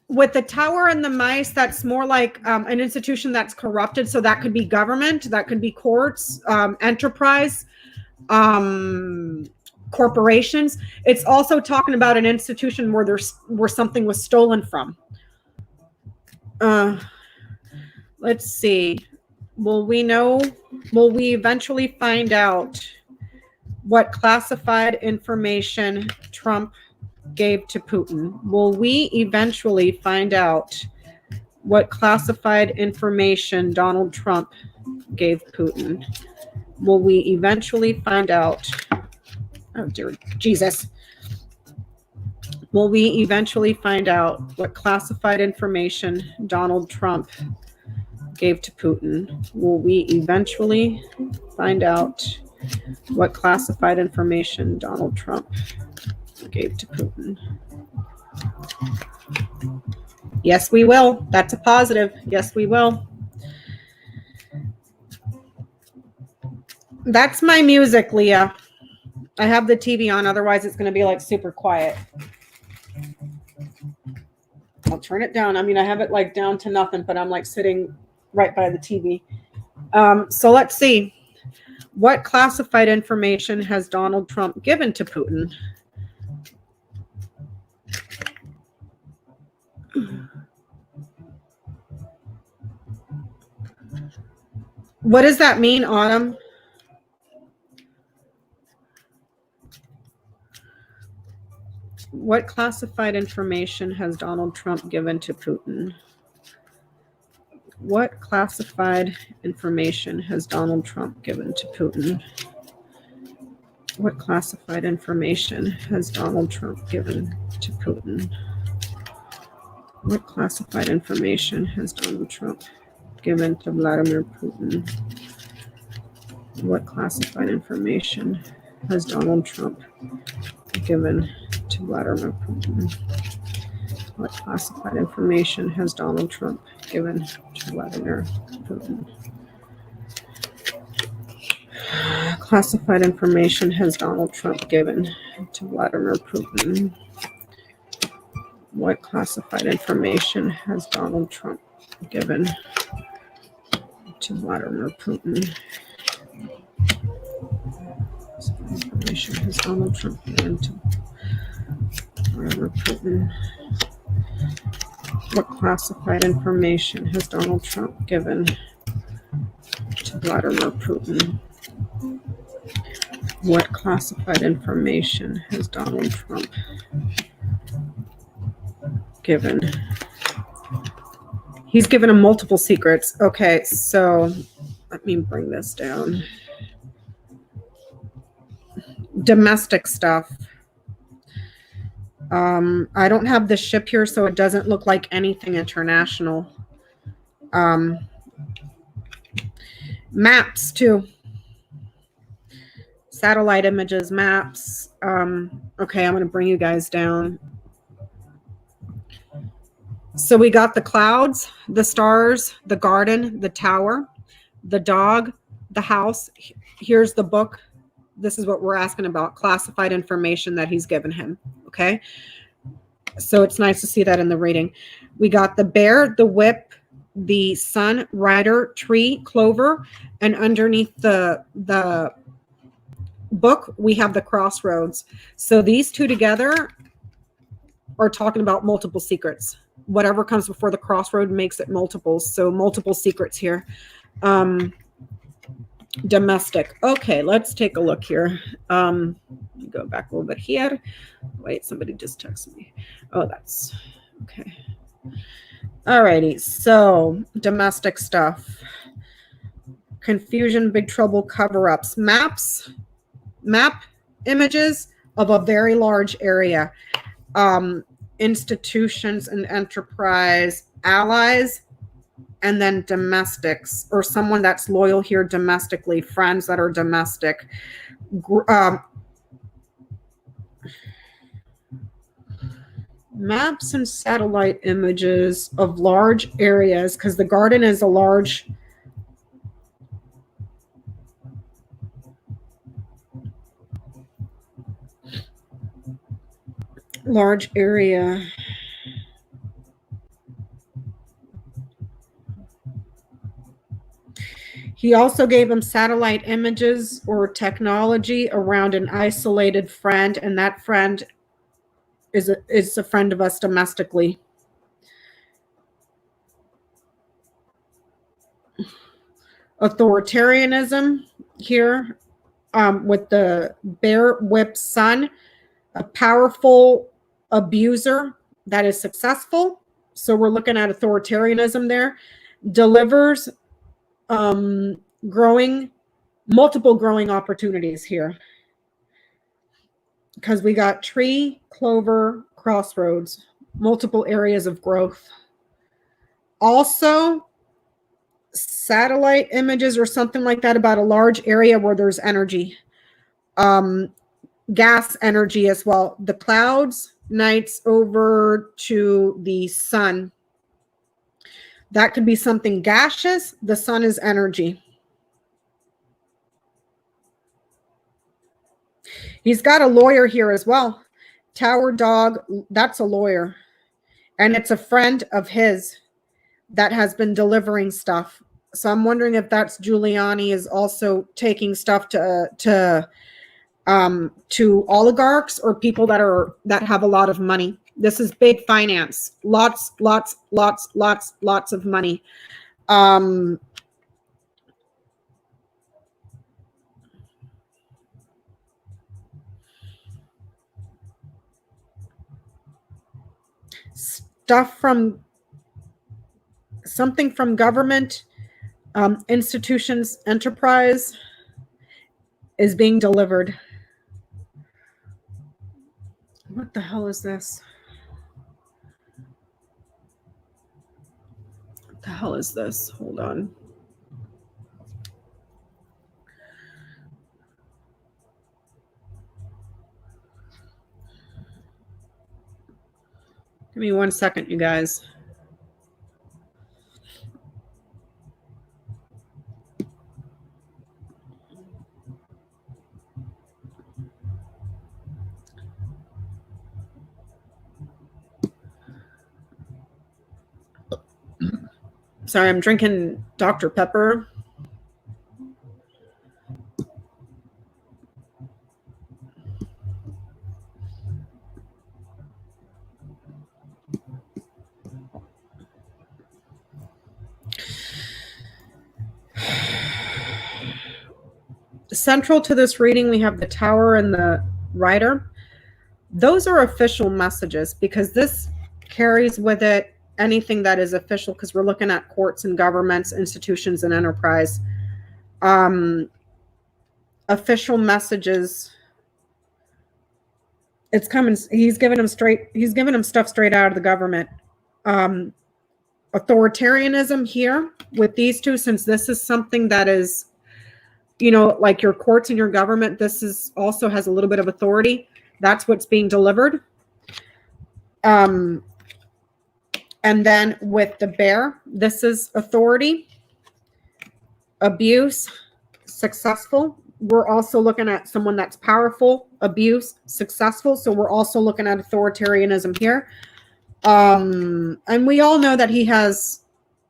with the tower and the mice, that's more like an institution that's corrupted. So that could be government, that could be courts, enterprise, corporations. It's also talking about an institution where something was stolen from. Let's see. Will we eventually find out what classified information Trump gave to Putin? Will we eventually find out what classified information Donald Trump gave Putin? Will we eventually find out? Oh, dear Jesus. Will we eventually find out what classified information Donald Trump gave to Putin? Will we eventually find out what classified information Donald Trump gave to Putin? Yes, we will. That's a positive. Yes, we will. That's my music, Leah. I have the TV on, otherwise it's going to be like super quiet. I'll turn it down. I mean, I have it like down to nothing, but I'm like sitting right by the TV. So let's see. What classified information has Donald Trump given to Putin? What does that mean, Autumn? What classified information has Donald Trump given to Putin? What classified information has Donald Trump given to Putin? What classified information has Donald Trump given to Putin? What classified information has Donald Trump given to Vladimir Putin? What classified information has Donald Trump given to Vladimir Putin? What classified information has Donald Trump given to Vladimir Putin? Classified information has Donald Trump given to Vladimir Putin? What classified information has Donald Trump given to Vladimir Putin? Information has Donald Trump given to Vladimir Putin? What classified information has Donald Trump given to Vladimir Putin? What classified information has Donald Trump given? He's given him multiple secrets. Okay, so let me bring this down. Domestic stuff. I don't have the ship here, so it doesn't look like anything international. Maps, too. Satellite images, maps. Okay, I'm going to bring you guys down. So we got the clouds, the stars, the garden, the tower, the dog, the house. Here's the book. This is what we're asking about, classified information that he's given him. Okay. So it's nice to see that in the reading. We got the bear, the whip, the sun, rider, tree, clover, and underneath the book, we have the crossroads. So these two together are talking about multiple secrets. Whatever comes before the crossroad makes it multiples. So multiple secrets here. Domestic. Okay, let's take a look here. Go back a little bit here. Wait, somebody just texted me. Oh, that's okay. Alrighty, so domestic stuff. Confusion, big trouble, cover-ups. Maps, map images of a very large area. Institutions and enterprise, allies, and then domestics, or someone that's loyal here domestically, friends that are domestic. Maps and satellite images of large areas, because the garden is a large area. He also gave him satellite images or technology around an isolated friend, and that friend is a friend of us domestically. Authoritarianism here, with the bear whip son, a powerful abuser that is successful. So we're looking at authoritarianism there. Delivers multiple growing opportunities here, because we got tree, clover, crossroads, multiple areas of growth. Also, satellite images or something like that about a large area where there's energy, gas energy as well. The clouds, nights over to the sun. That could be something gaseous. The sun is energy. He's got a lawyer here as well. Tower dog, that's a lawyer. And it's a friend of his that has been delivering stuff. So I'm wondering if that's Giuliani is also taking stuff to oligarchs or people that have a lot of money. This is big finance. Lots of money. Stuff from something from government, institutions, enterprise is being delivered. What the hell is this? What the hell is this? Hold on. Give me 1 second, you guys. Sorry, I'm drinking Dr. Pepper. Central to this reading, we have the Tower and the Rider. Those are official messages because this carries with it anything that is official, because we're looking at courts and governments, institutions, and enterprise. Official messages. It's coming. He's giving them stuff straight out of the government. Authoritarianism here with these two, since this is something that is, like your courts and your government, this is also has a little bit of authority. That's what's being delivered. And then with the Bear, this is authority, abuse, successful. We're also looking at someone that's powerful, abuse, successful. So we're also looking at authoritarianism here. And we all know that he has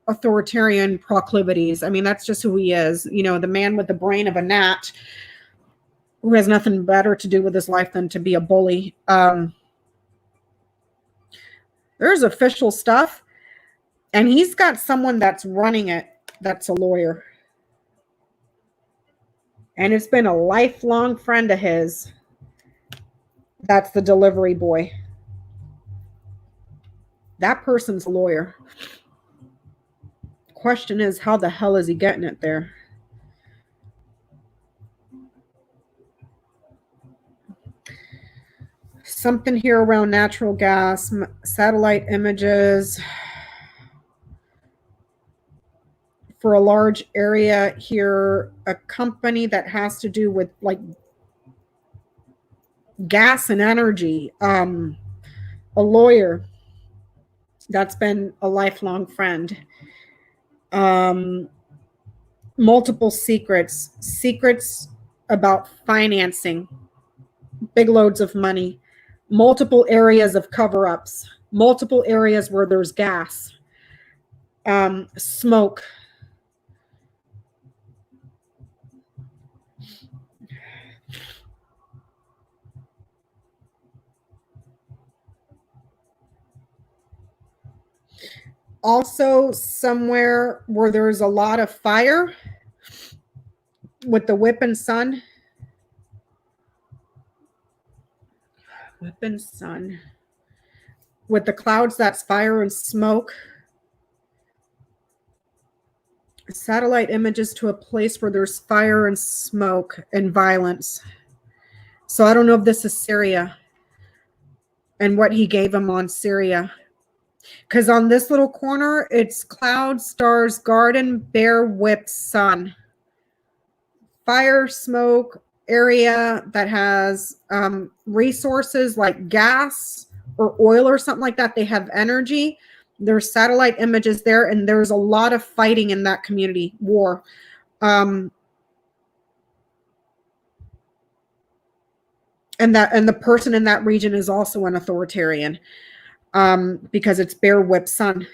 authoritarian proclivities. I mean, that's just who he is. The man with the brain of a gnat who has nothing better to do with his life than to be a bully. There's official stuff, and he's got someone that's running it that's a lawyer. And it's been a lifelong friend of his. That's the delivery boy. That person's a lawyer. Question is, how the hell is he getting it there? Something here around natural gas, satellite images for a large area here, a company that has to do with like gas and energy, a lawyer that's been a lifelong friend, multiple secrets about financing, big loads of money, multiple areas of cover-ups, multiple areas where there's gas, smoke. Also somewhere where there's a lot of fire with the whip and sun. Whip and sun. With the clouds, that's fire and smoke. Satellite images to a place where there's fire and smoke and violence. So I don't know if this is Syria and what he gave him on Syria. Because on this little corner, it's cloud, stars, garden, bear, whip, sun. Fire, smoke, area that has resources like gas or oil or something like that. They have energy. There's satellite images there, and there's a lot of fighting in that community, war. And the person in that region is also an authoritarian, because it's bear, whip, sun.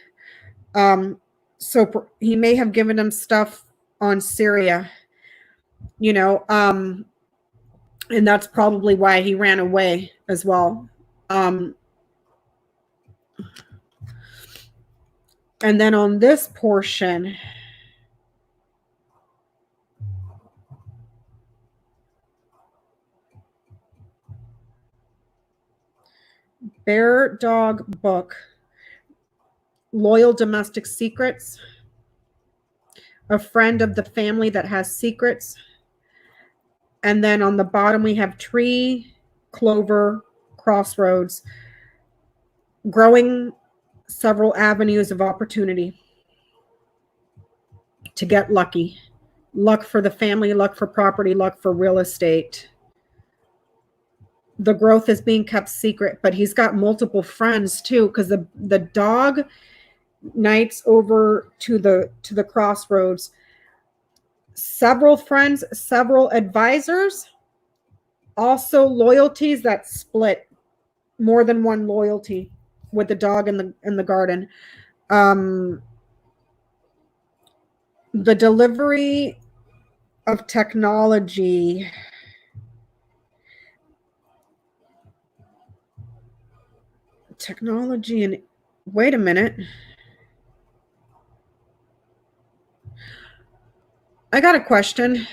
So he may have given him stuff on Syria, and that's probably why he ran away as well. And then on this portion, Bear Dog Book, Loyal Domestic Secrets, a friend of the family that has secrets. And then on the bottom, we have tree, clover, crossroads, growing several avenues of opportunity to get lucky. Luck for the family, luck for property, luck for real estate. the growth is being kept secret, but he's got multiple friends too, because the dog nights over to the crossroads. Several friends, several advisors, also loyalties that split, more than one loyalty with the dog in the garden. The delivery of technology. Technology and wait a minute. I got a question.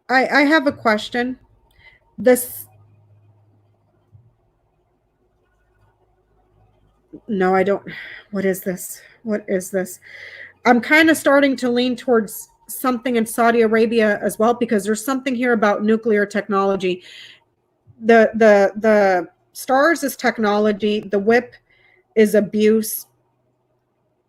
I have a question. This, no, I don't. What is this? What is this? I'm kind of starting to lean towards something in Saudi Arabia as well, because there's something here about nuclear technology. The stars is technology. The whip is abuse.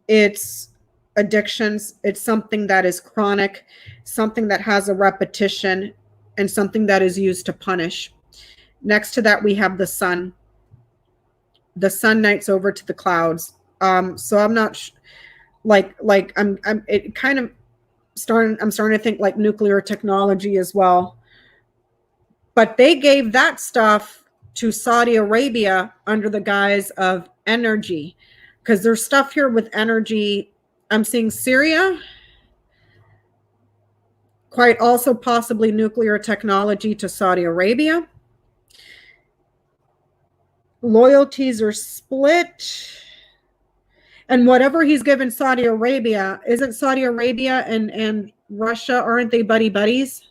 It's addictions. It's something that is chronic, something that has a repetition, and something that is used to punish. Next to that, we have the sun. The sun nights over to the clouds. So I'm not I'm it kind of I'm starting to think like nuclear technology as well. But they gave that stuff to Saudi Arabia under the guise of energy, because there's stuff here with energy. I'm seeing Syria, quite also possibly nuclear technology to Saudi Arabia. Loyalties are split. And whatever he's given Saudi Arabia, isn't Saudi Arabia and Russia, aren't they buddies?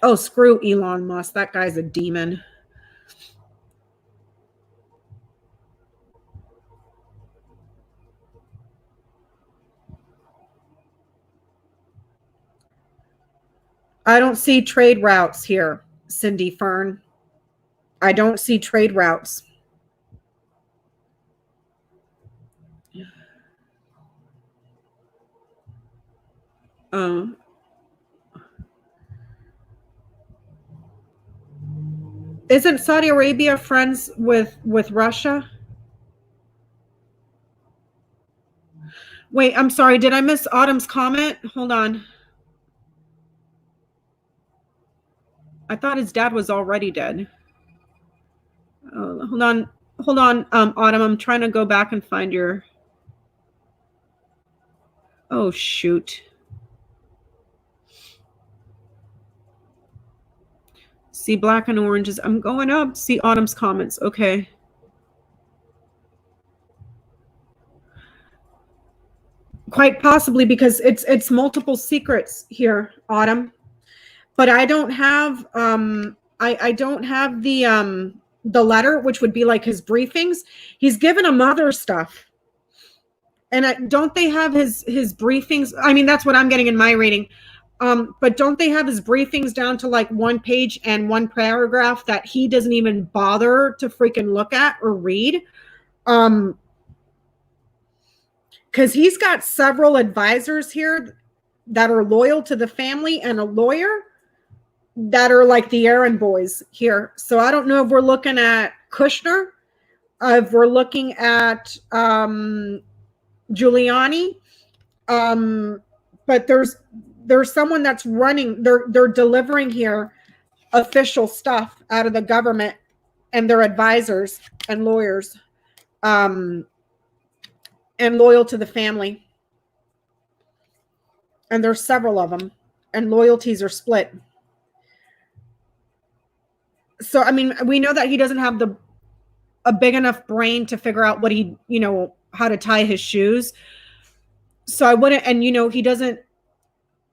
Oh, screw Elon Musk. That guy's a demon. I don't see trade routes here, Cindy Fern. I don't see trade routes. Isn't Saudi Arabia friends with Russia? Wait, I'm sorry. Did I miss Autumn's comment? Hold on. I thought his dad was already dead. Hold on, Autumn. I'm trying to go back and find your. Oh shoot. See black and oranges. I'm going up. See Autumn's comments. Okay. Quite possibly, because it's multiple secrets here, Autumn. But I don't have I don't have the letter, which would be like his briefings. He's given him other stuff. And don't they have his briefings? I mean, that's what I'm getting in my reading. But don't they have his briefings down to like one page and one paragraph that he doesn't even bother to freaking look at or read? Because he's got several advisors here that are loyal to the family and a lawyer that are like the errand boys here. So I don't know if we're looking at Kushner, if we're looking at Giuliani, but there's someone that's running. They're delivering here official stuff out of the government, and their advisors and lawyers, and loyal to the family. And there's several of them, and loyalties are split. So I mean, we know that he doesn't have a big enough brain to figure out what how to tie his shoes. So I wouldn't, and he doesn't,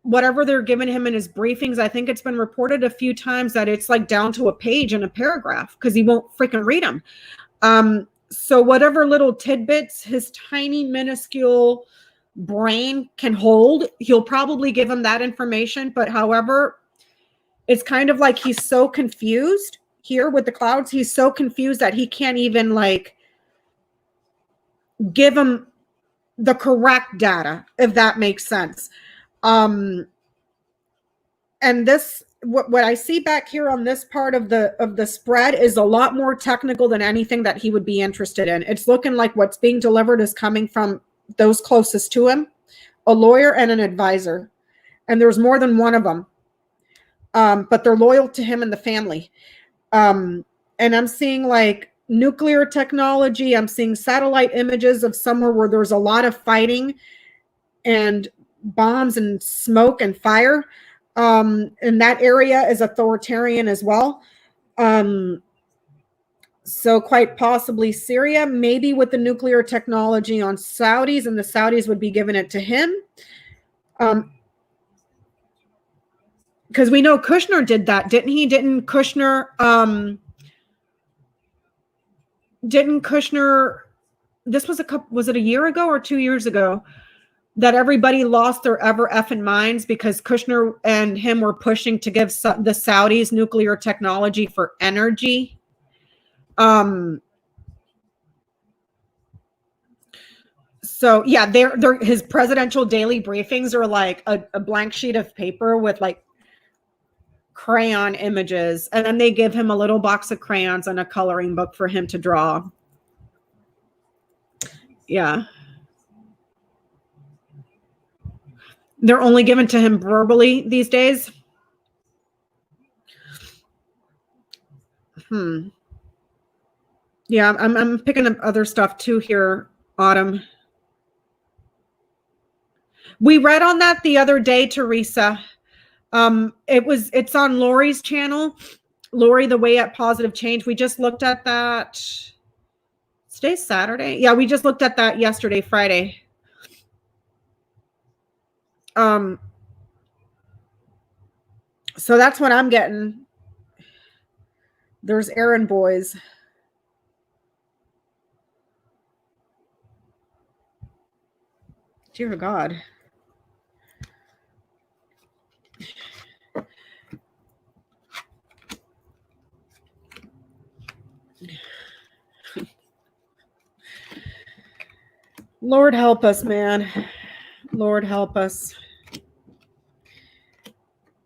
whatever they're giving him in his briefings, I think it's been reported a few times that it's like down to a page and a paragraph because he won't freaking read them. So whatever little tidbits his tiny, minuscule brain can hold, he'll probably give him that information. But however, it's kind of like he's so confused here with the clouds. He's so confused that he can't even like give them the correct data, if that makes sense. And this, what I see back here on this part of the spread is a lot more technical than anything that he would be interested in. It's looking like what's being delivered is coming from those closest to him, a lawyer and an advisor. And there's more than one of them. But they're loyal to him and the family. And I'm seeing like nuclear technology. I'm seeing satellite images of somewhere where there's a lot of fighting and bombs and smoke and fire. And that area is authoritarian as well. So quite possibly Syria, maybe with the nuclear technology on Saudis, and the Saudis would be giving it to him. Because we know Kushner did that, didn't he? Didn't Kushner, this was was it a year ago or 2 years ago, that everybody lost their ever effing minds because Kushner and him were pushing to give the Saudis nuclear technology for energy. So yeah, his presidential daily briefings are like a blank sheet of paper with like crayon images, and then they give him a little box of crayons and a coloring book for him to draw. Yeah. They're only given to him verbally these days. Yeah, I'm picking up other stuff too here, Autumn. We read on that the other day, Teresa. It's on Lori's channel. Lori, the Way Up Positive Change. We just looked at that. Today's Saturday. Yeah, we just looked at that yesterday, Friday. So that's what I'm getting. There's errand boys. Dear God. Lord help us, man. Lord help us.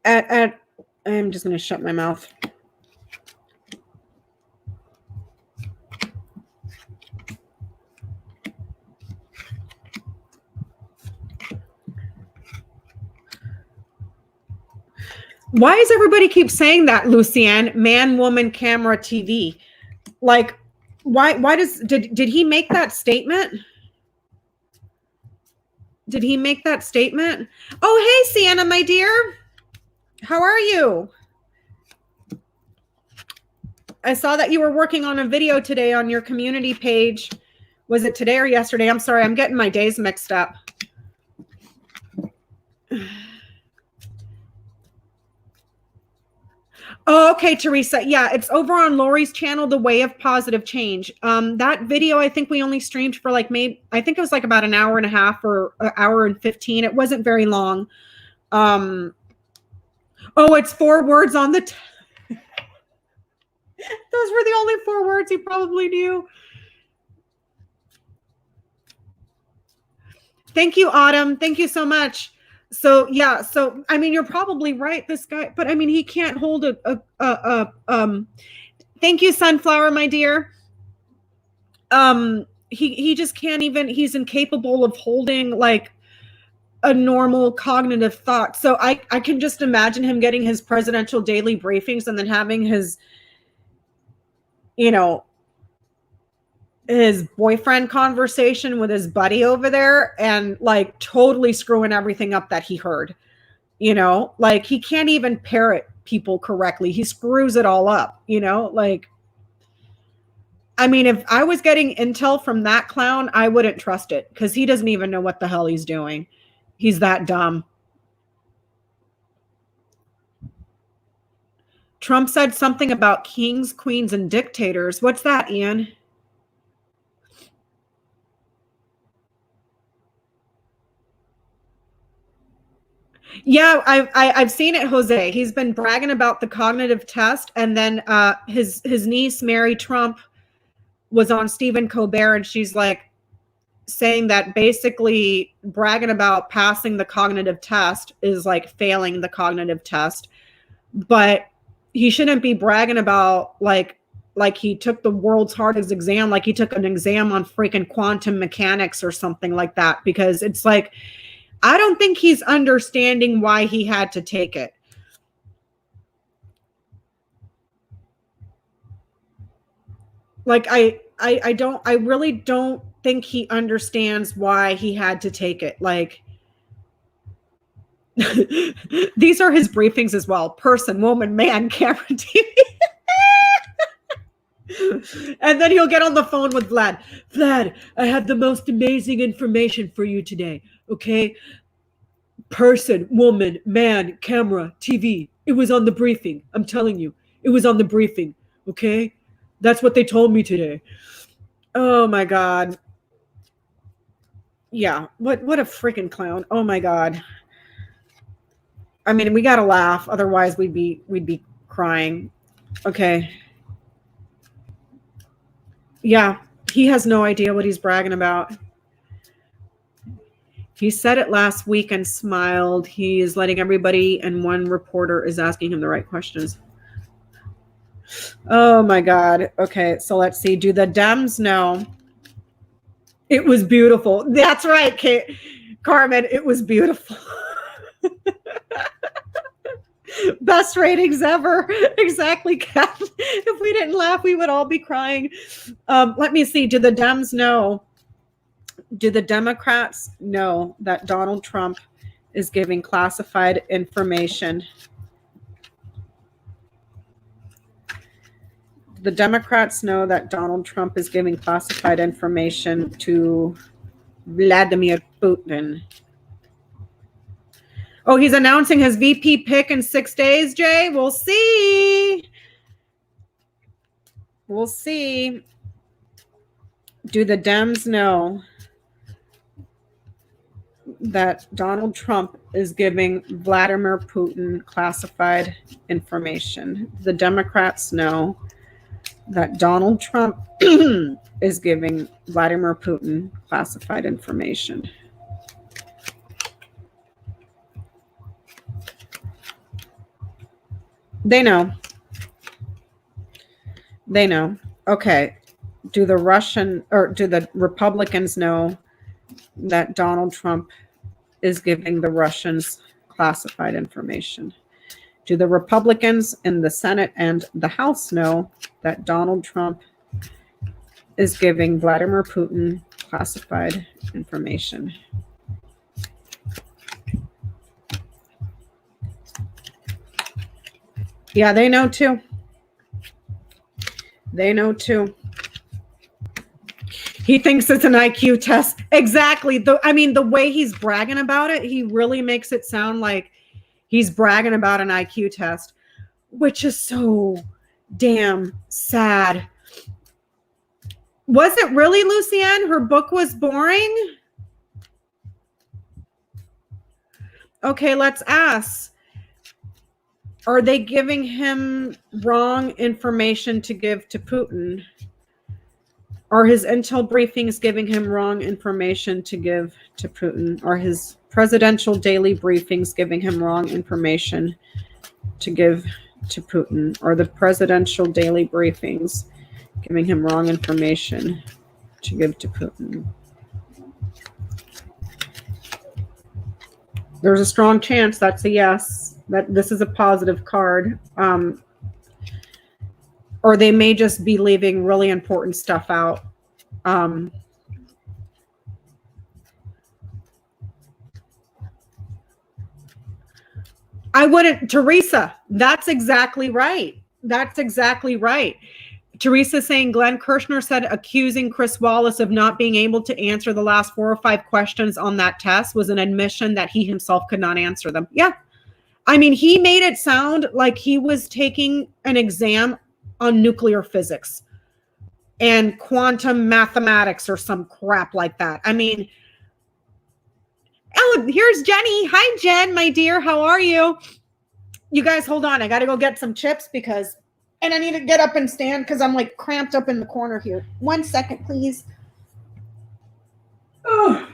I'm just going to shut my mouth. Why does everybody keep saying that, Lucianne? Man, woman, camera, TV. Like, why did he make that statement? Did he make that statement? Oh, hey, Sienna, my dear. How are you? I saw that you were working on a video today on your community page. Was it today or yesterday? I'm sorry, I'm getting my days mixed up. Oh, okay, Teresa. Yeah, it's over on Lori's channel, The Way of Positive Change. That video, I think we only streamed for like I think it was like about an hour and a half or an hour and 15. It wasn't very long. Oh, it's 4 words on the... Those were the only 4 words you probably knew. Thank you, Autumn. Thank you so much. So yeah, so I mean, you're probably right, this guy, but I mean, he can't hold thank you, Sunflower, my dear. He just can't even, he's incapable of holding like a normal cognitive thought. So I can just imagine him getting his presidential daily briefings and then having his, you know, his boyfriend conversation with his buddy over there and like totally screwing everything up that he heard, you know, like he can't even parrot people correctly. He screws it all up, you know, like, I mean, if I was getting intel from that clown, I wouldn't trust it because he doesn't even know what the hell he's doing. He's that dumb. Trump said something about kings, queens, and dictators. What's that, Ian? Yeah, I've seen it, Jose. He's been bragging about the cognitive test, and then his niece Mary Trump was on Stephen Colbert, and she's like, saying that basically bragging about passing the cognitive test is like failing the cognitive test, but he shouldn't be bragging about like he took the world's hardest exam, like he took an exam on freaking quantum mechanics or something like that, because it's like, I don't think he's understanding why he had to take it. Like, I really don't think he understands why he had to take it. Like, these are his briefings as well. Person, woman, man, camera, TV. And then he'll get on the phone with Vlad. Vlad, I have the most amazing information for you today. Okay? Person, woman, man, camera, TV. It was on the briefing. I'm telling you. It was on the briefing. Okay? That's what they told me today. Oh my God. Yeah. What a freaking clown. Oh my God. I mean, we gotta laugh. Otherwise we'd be crying. Okay. Yeah. He has no idea what he's bragging about. He said it last week and smiled. He is letting everybody, and one reporter is asking him the right questions. Oh my God. Okay, so let's see. Do the Dems know? It was beautiful. That's right, Kate. Carmen, it was beautiful. Best ratings ever. Exactly, Kat. If we didn't laugh, we would all be crying. Let me see. Do the Dems know? Do the Democrats know that Donald Trump is giving classified information? The Democrats know that Donald Trump is giving classified information to Vladimir Putin. Oh, he's announcing his VP pick in 6 days, Jay. We'll see. We'll see. Do the Dems know that Donald Trump is giving Vladimir Putin classified information? The Democrats know that Donald Trump is giving Vladimir Putin classified information. They know. They know. Okay. Do the Republicans know that Donald Trump is giving the Russians classified information? Do the Republicans in the Senate and the House know that Donald Trump is giving Vladimir Putin classified information? Yeah, they know too. They know too. He thinks it's an IQ test. Exactly. The way he's bragging about it, he really makes it sound like he's bragging about an IQ test, which is so damn sad. Was it really, Lucienne? Her book was boring? Okay, let's ask. Are they giving him wrong information to give to Putin? Are his intel briefings giving him wrong information to give to Putin? Are his presidential daily briefings giving him wrong information to give to Putin? Are the presidential daily briefings giving him wrong information to give to Putin? There's a strong chance that's a yes, that this is a positive card. Or they may just be leaving really important stuff out. I wouldn't, Teresa, that's exactly right. That's exactly right. Teresa saying Glenn Kirshner said accusing Chris Wallace of not being able to answer the last 4 or 5 questions on that test was an admission that he himself could not answer them. Yeah. I mean, he made it sound like he was taking an exam on nuclear physics and quantum mathematics or some crap like that. I mean, oh, here's Jenny. Hi, Jen, my dear. How are you? You guys, hold on. I got to go get some chips and I need to get up and stand because I'm like cramped up in the corner here. 1 second, please. Oh.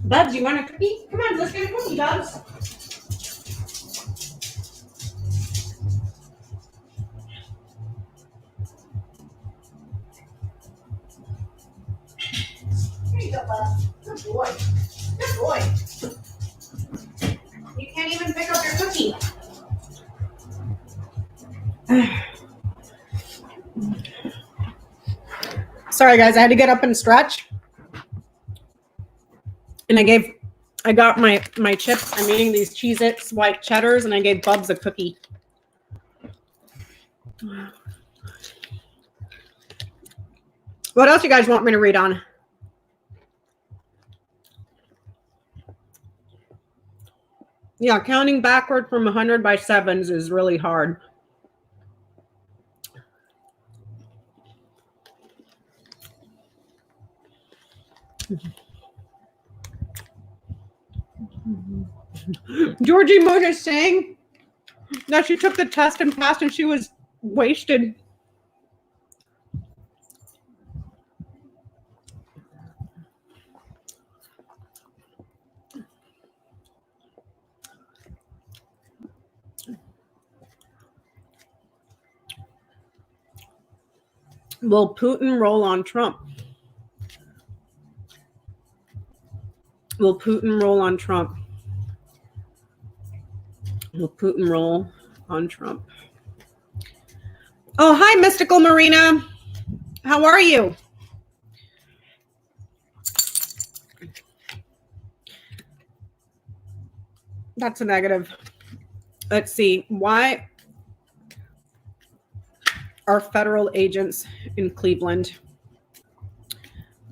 Bubs, you want a cookie? Come on, let's get a cookie, Bubs. Here you go, Bubs. Good boy. Good boy. You can't even pick up your cookie. Sorry, guys. I had to get up and stretch. And I got my chips. I'm eating these Cheez-Its white cheddars, and I gave Bubs a cookie. What else you guys want me to read on? Yeah, counting backward from 100 by sevens is really hard. Georgie Moon is saying that she took the test and passed and she was wasted. Will Putin roll on Trump? Will Putin roll on Trump? Will Putin roll on Trump? Oh, hi, Mystical Marina. How are you? That's a negative. Let's see. Why are federal agents in Cleveland?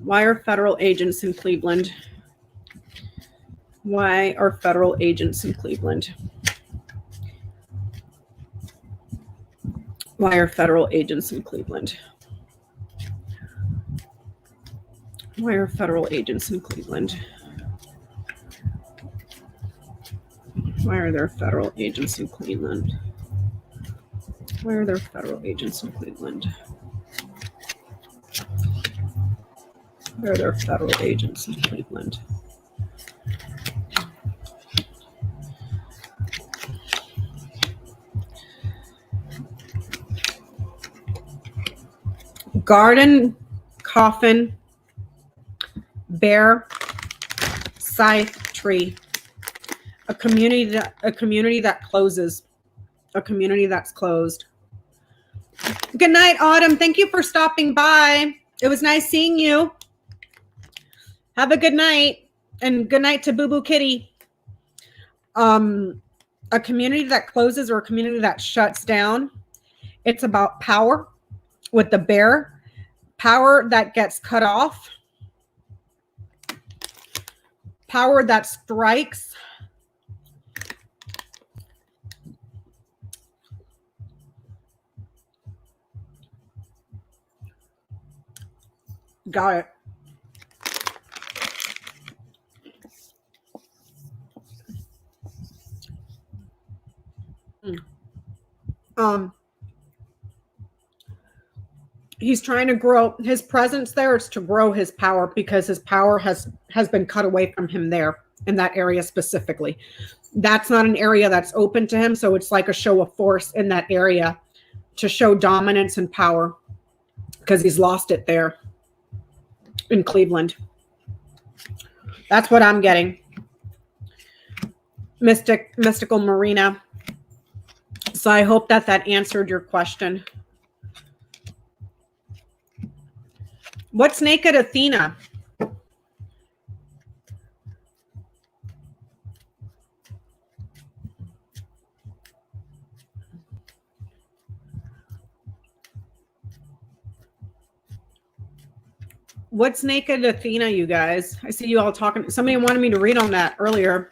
Why are federal agents in Cleveland? Why are federal agents in Cleveland? Why are federal agents in Cleveland? Why are federal agents in Cleveland? Why are there federal agents in Cleveland? Why are there federal agents in Cleveland? Why are there federal agents in Cleveland? Garden, coffin, bear, scythe, tree. A community that closes. A community that's closed. Good night, Autumn. Thank you for stopping by. It was nice seeing you. Have a good night. And good night to Boo Boo Kitty. A community that closes or a community that shuts down. It's about power with the bear. Power that gets cut off. Power that strikes. Got it. He's trying to grow his presence there. It's to grow his power because his power has been cut away from him there in that area specifically. That's not an area that's open to him. So it's like a show of force in that area to show dominance and power because he's lost it there in Cleveland. That's what I'm getting. Mystical Marina. So I hope that answered your question. What's naked Athena? What's Naked Athena, you guys? I see you all talking. Somebody wanted me to read on that earlier.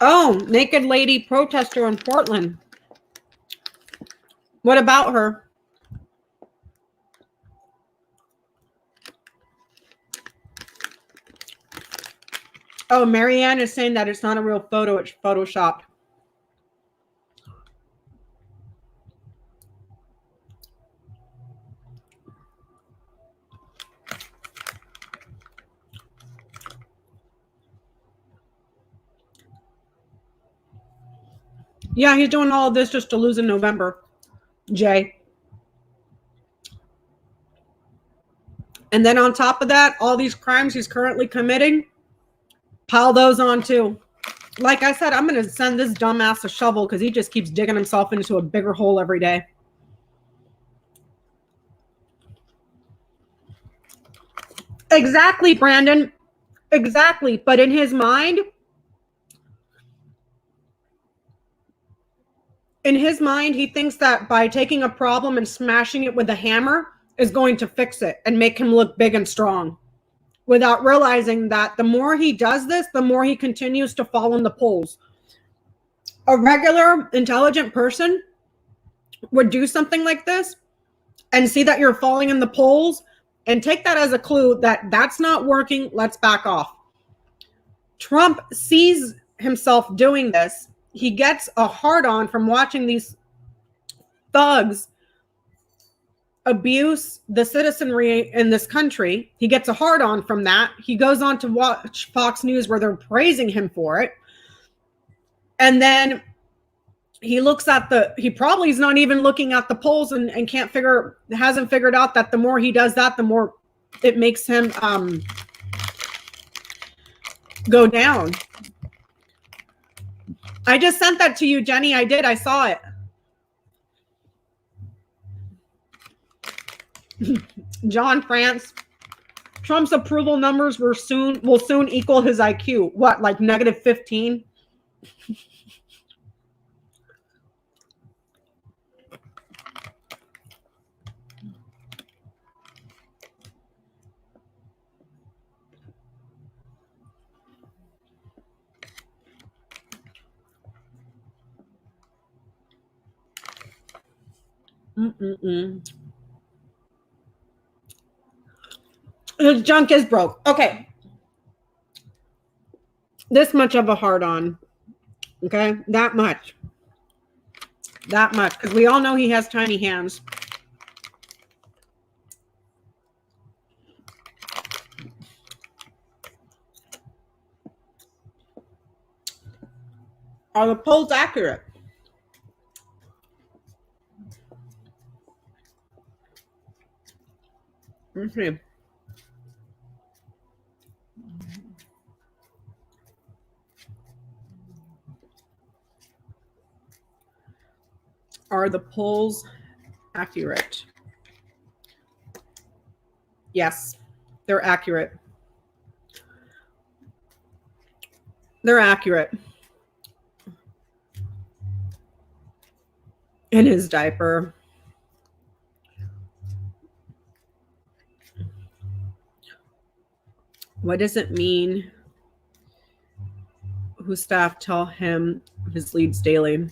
Oh, naked lady protester in Portland. What about her? Oh, Marianne is saying that it's not a real photo, it's photoshopped. Yeah, he's doing all of this just to lose in November, Jay. And then on top of that, all these crimes he's currently committing, pile those on too. Like I said, I'm going to send this dumbass a shovel because he just keeps digging himself into a bigger hole every day. Exactly, Brandon. Exactly. But in his mind, he thinks that by taking a problem and smashing it with a hammer is going to fix it and make him look big and strong, without realizing that the more he does this, the more he continues to fall in the polls. A regular, intelligent person would do something like this and see that you're falling in the polls and take that as a clue that that's not working, let's back off. Trump sees himself doing this. He gets a hard-on from watching these thugs abuse the citizenry in this country. He gets a hard-on from that. He goes on to watch Fox News where they're praising him for it. And then he looks at he probably is not even looking at the polls and hasn't figured out that the more he does that, the more it makes him go down. I just sent that to you, Jenny. I did. I saw it. John France. Trump's approval numbers will soon equal his IQ. What, like -15? His junk is broke. Okay. This much of a hard-on. Okay? That much. That much. Because we all know he has tiny hands. Are the polls accurate? Okay. Are the polls accurate? Yes, they're accurate. They're accurate. In his diaper. What does it mean? Whose staff tell him his leads daily?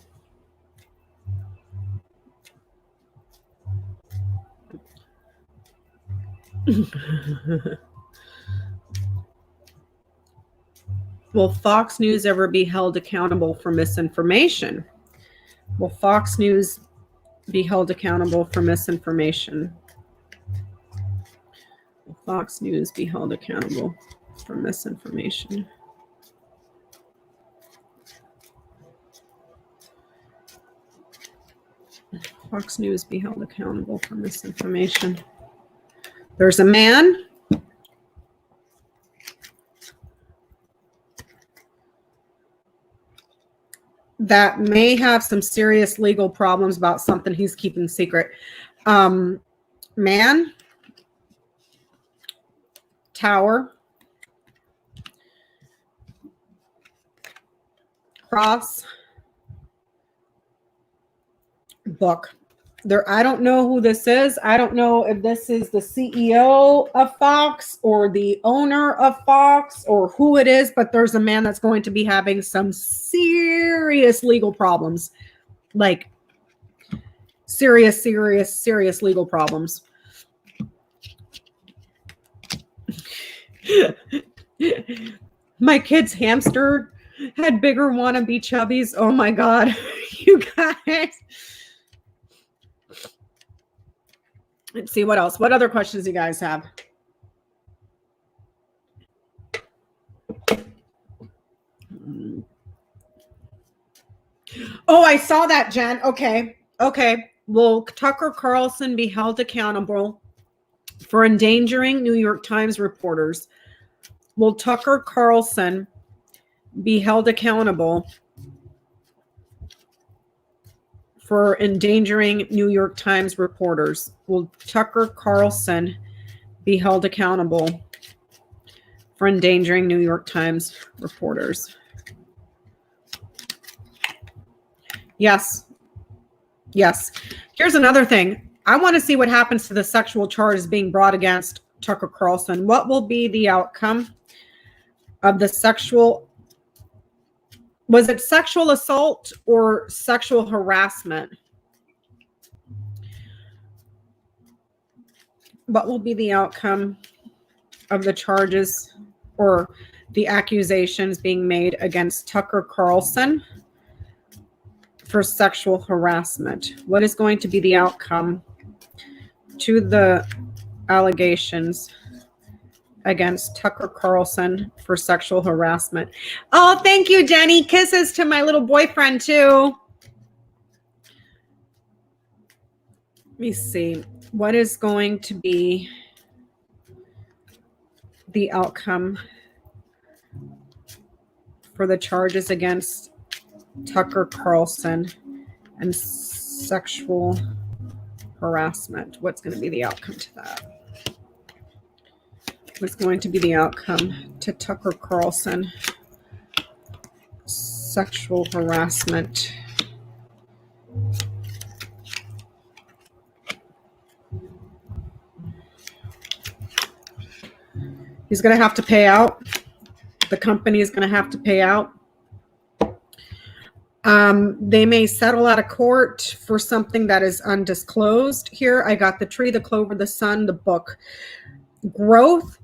Will Fox News ever be held accountable for misinformation? Will Fox News be held accountable for misinformation? Will Fox News be held accountable for misinformation? Fox News be held accountable for misinformation? There's a man. that may have some serious legal problems about something he's keeping secret. Man, Tower, Cross, book. There, I don't know who this is. I don't know if this is the CEO of Fox or the owner of Fox or who it is, but there's a man that's going to be having some serious legal problems. Like serious legal problems. My kid's hamster had bigger wannabe chubbies. Oh my God, you guys. Let's see what else. What other questions you guys have? Oh, I saw that, Jen. Okay. Will Tucker Carlson be held accountable for endangering New York Times reporters? Will Tucker Carlson be held accountable for endangering New York Times reporters? Will Tucker Carlson be held accountable for endangering New York Times reporters? Yes. Here's another thing. I want to see what happens to the sexual charges being brought against Tucker Carlson. What will be the outcome of the sexual? Was it sexual assault or sexual harassment? What will be the outcome of the charges or the accusations being made against Tucker Carlson for sexual harassment? What is going to be the outcome to the allegations against Tucker Carlson for sexual harassment? Oh, thank you, Jenny. Kisses to my little boyfriend, too. Let me see. What is going to be the outcome for the charges against Tucker Carlson and sexual harassment? What's going to be the outcome to that? What's going to be the outcome to Tucker Carlson sexual harassment? He's going to have to pay out. The company is going to have to pay out. They may settle out of court for something that is undisclosed. Here, I got the tree, the clover, the sun, the book. Growth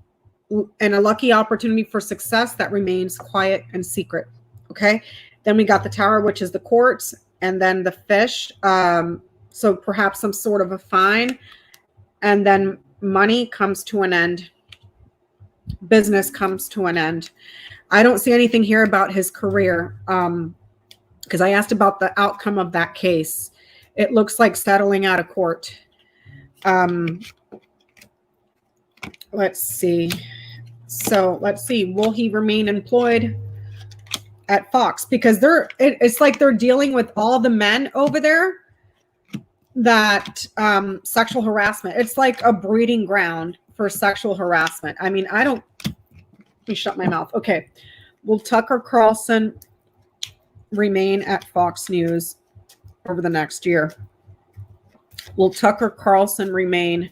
and a lucky opportunity for success that remains quiet and secret. Okay. Then we got the tower, which is the courts, and then the fish. So perhaps some sort of a fine. And then money comes to an end. Business comes to an end. I don't see anything here about his career. Because I asked about the outcome of that case. It looks like settling out of court. Let's see. So let's see. Will he remain employed at Fox? Because it's like they're dealing with all the men over there that sexual harassment. It's like a breeding ground for sexual harassment. I mean, let me shut my mouth. Okay. Will Tucker Carlson remain at Fox News over the next year? Will Tucker Carlson remain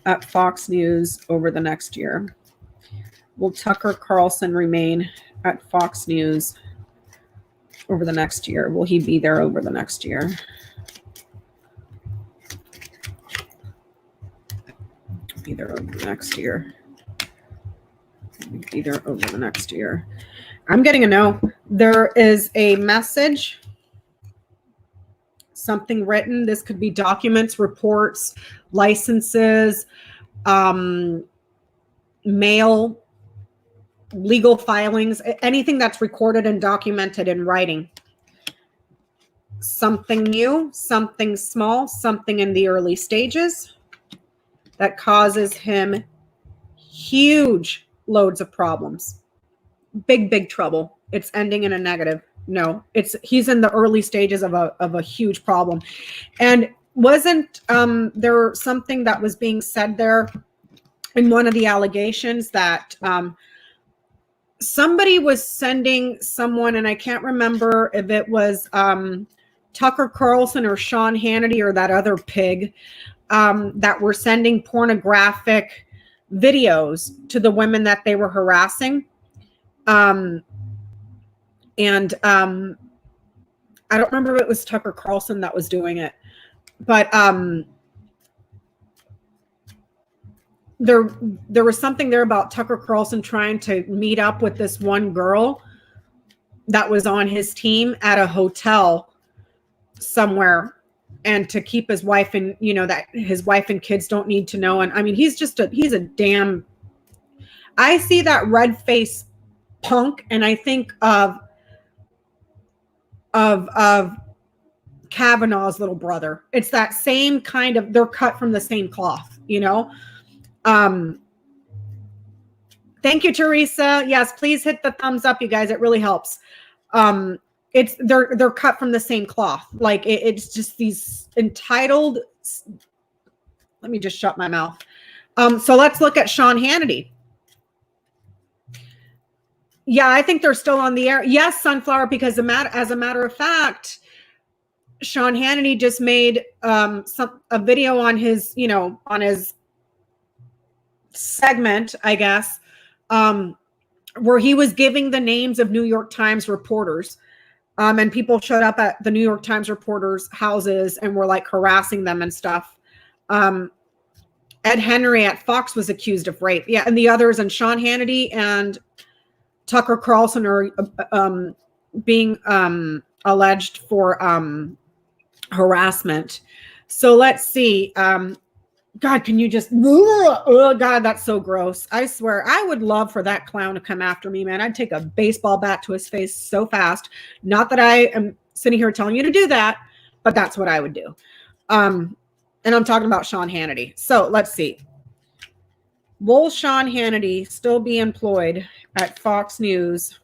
at Fox News over the next year? Will Tucker Carlson remain at Fox News over the next year? Will he be there over the next year? Be there over the next year. Be there over the next year. I'm getting a no. There is a message, something written. This could be documents, reports, licenses, mail, legal filings, anything that's recorded and documented in writing. Something new, something small, something in the early stages that causes him huge loads of problems. Big trouble. It's ending in a negative. No, he's in the early stages of a huge problem. And wasn't there something that was being said there in one of the allegations that somebody was sending someone, and I can't remember if it was Tucker Carlson or Sean Hannity or that other pig, that were sending pornographic videos to the women that they were harassing. And I don't remember if it was Tucker Carlson that was doing it, but there was something there about Tucker Carlson trying to meet up with this one girl that was on his team at a hotel somewhere, and to keep his wife, and that his wife and kids don't need to know. And I mean, he's a damn, I see that red face punk and I think of Kavanaugh's little brother. It's that same kind of, they're cut from the same cloth, Thank you, Teresa. Yes, please hit the thumbs up, you guys. It really helps. They're cut from the same cloth. Like it's just these entitled. Let me just shut my mouth. So let's look at Sean Hannity. Yeah, I think they're still on the air. Yes, Sunflower, because as a matter of fact, Sean Hannity just made a video on his, on his segment, I guess, where he was giving the names of New York Times reporters. And people showed up at the New York Times reporters' houses and were like harassing them and stuff. Ed Henry at Fox was accused of rape. Yeah, and the others, and Sean Hannity and Tucker Carlson are being alleged for harassment. So let's see. God, can you just, oh God, that's so gross. I swear, I would love for that clown to come after me, man. I'd take a baseball bat to his face so fast. Not that I am sitting here telling you to do that, but that's what I would do. And I'm talking about Sean Hannity. So let's see. Will Sean Hannity still be employed at Fox News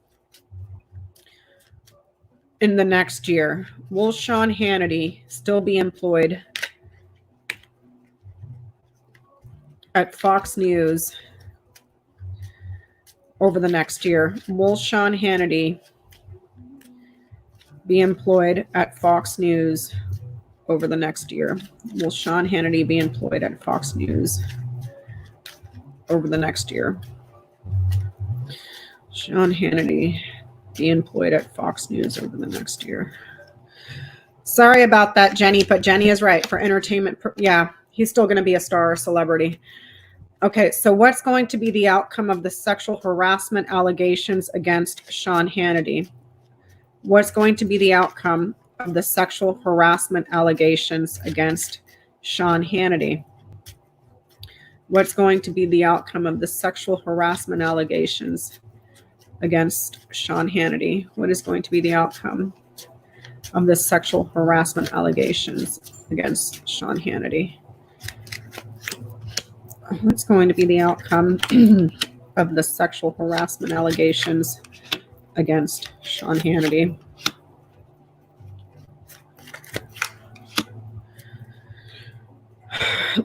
in the next year? Will Sean Hannity still be employed at Fox News over the next year? Will Sean Hannity be employed at Fox News over the next year? Will Sean Hannity be employed at Fox News over the next year? Sean Hannity be employed at Fox News over the next year. Sorry about that, Jenny, but Jenny is right. For entertainment, yeah, he's still going to be a star or celebrity. Okay, so what's going to be the outcome of the sexual harassment allegations against Sean Hannity? What's going to be the outcome of the sexual harassment allegations against Sean Hannity? What's going to be the outcome of the sexual harassment allegations against Sean Hannity? What is going to be the outcome of the sexual harassment allegations against Sean Hannity? What's going to be the outcome of the sexual harassment allegations against Sean Hannity?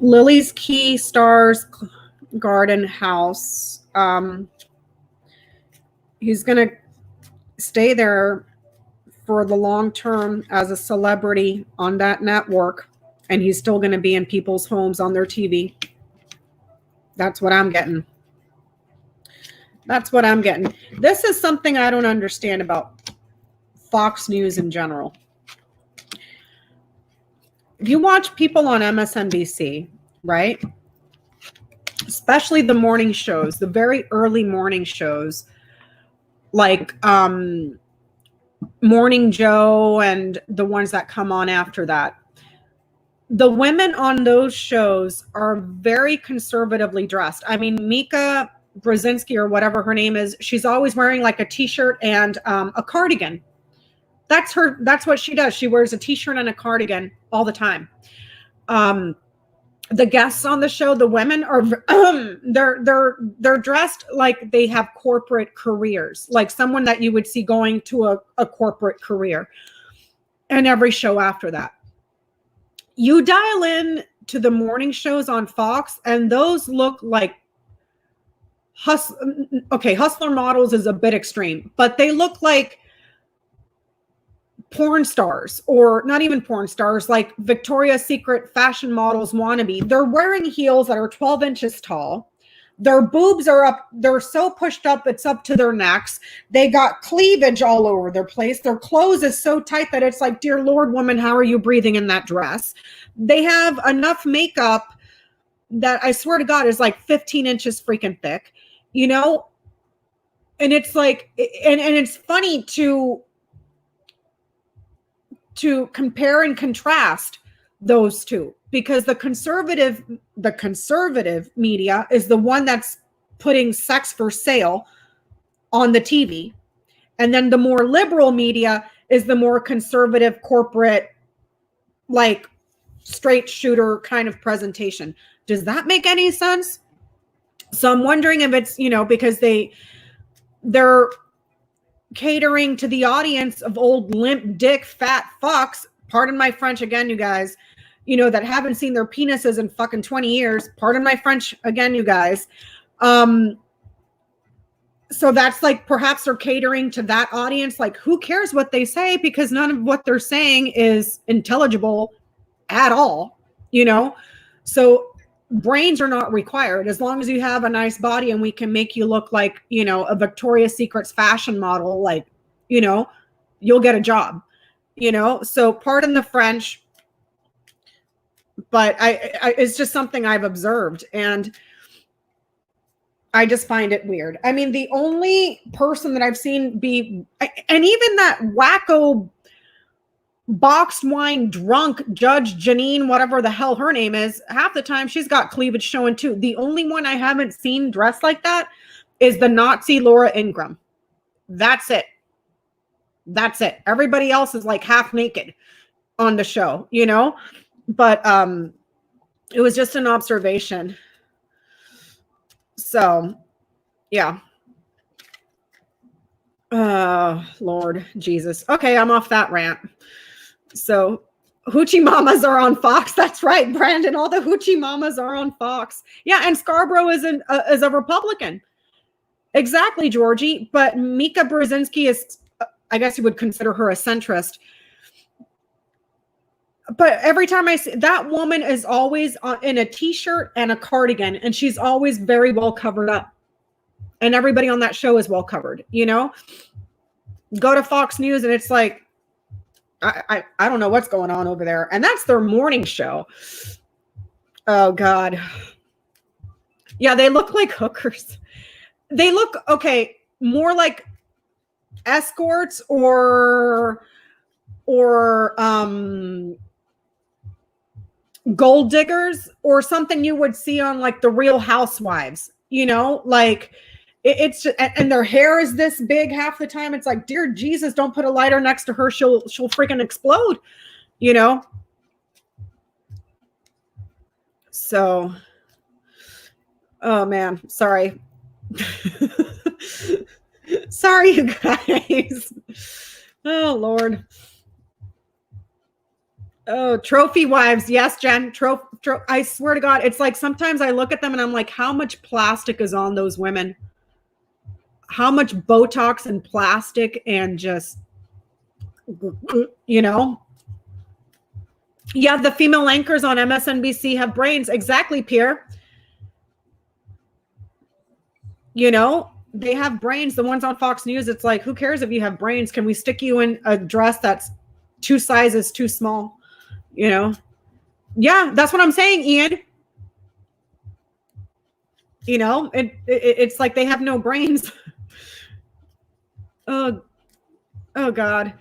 Lily's Key Stars Garden House. He's going to stay there for the long term as a celebrity on that network, and he's still going to be in people's homes on their TV. That's what I'm getting. That's what I'm getting. This is something I don't understand about Fox News in general. If you watch people on MSNBC, right? Especially the morning shows, the very early morning shows, like Morning Joe and the ones that come on after that. The women on those shows are very conservatively dressed. I mean, Mika Brzezinski or whatever her name is, she's always wearing like a t-shirt and a cardigan. That's her. That's what she does. She wears a t-shirt and a cardigan all the time. the guests on the show, the women are they're dressed like they have corporate careers, like someone that you would see going to a corporate career. And every show after that, you dial in to the morning shows on Fox, and those look like hustler models is a bit extreme, but they look like porn stars, or not even porn stars, like Victoria's Secret fashion models wannabe. They're wearing heels that are 12 inches tall. Their boobs are up. They're so pushed up, it's up to their necks. They got cleavage all over their place. Their clothes is so tight that it's like, dear Lord, woman, how are you breathing in that dress? They have enough makeup that I swear to God is like 15 inches freaking thick, you know? And it's like, and it's funny to compare and contrast those two, because the conservative media is the one that's putting sex for sale on the TV. And then the more liberal media is the more conservative corporate, like straight shooter kind of presentation. Does that make any sense? So I'm wondering if it's, you know, because they're catering to the audience of old limp dick fat fucks, pardon my French again, you guys, you know, that haven't seen their penises in fucking 20 years. Pardon my French again, you guys. So that's like, perhaps they're catering to that audience. Like, who cares what they say? Because none of what they're saying is intelligible at all, you know? So brains are not required. As long as you have a nice body and we can make you look like, you know, a Victoria's Secret's fashion model, like, you know, you'll get a job, you know? So pardon the French, but I it's just something I've observed, and I just find it weird. I mean, the only person that I've seen be, and even that wacko boxed wine drunk Judge Janine, whatever the hell her name is, half the time she's got cleavage showing too. The only one I haven't seen dressed like that is the Nazi Laura Ingraham. That's it. That's it. Everybody else is like half naked on the show, you know? But it was just an observation. So, yeah. Lord Jesus. Okay, I'm off that rant. So, Hoochie Mamas are on Fox. That's right, Brandon. All the Hoochie Mamas are on Fox. Yeah, and Scarborough is a Republican. Exactly, Georgie. But Mika Brzezinski is, I guess you would consider her a centrist. But every time I see that woman is always in a t-shirt and a cardigan, and she's always very well covered up. And everybody on that show is well covered, you know? Go to Fox News and it's like, I don't know what's going on over there. And that's their morning show. Oh, God. Yeah, they look like hookers. They look, okay, more like escorts or gold diggers, or something you would see on like the Real Housewives, you know, like it's just, and their hair is this big half the time. It's like, dear Jesus, don't put a lighter next to her. She'll freaking explode, you know? So, oh man, sorry. Sorry, you guys. Oh, Lord. Oh, trophy wives. Yes, Jen. I swear to God, it's like sometimes I look at them and I'm like, how much plastic is on those women? How much Botox and plastic and just, you know? Yeah, the female anchors on MSNBC have brains. Exactly, Pierre. You know, they have brains. The ones on Fox News, it's like, who cares if you have brains? Can we stick you in a dress that's 2 sizes too small? You know? Yeah, that's what I'm saying, Ian. You know, it's like they have no brains. Oh God.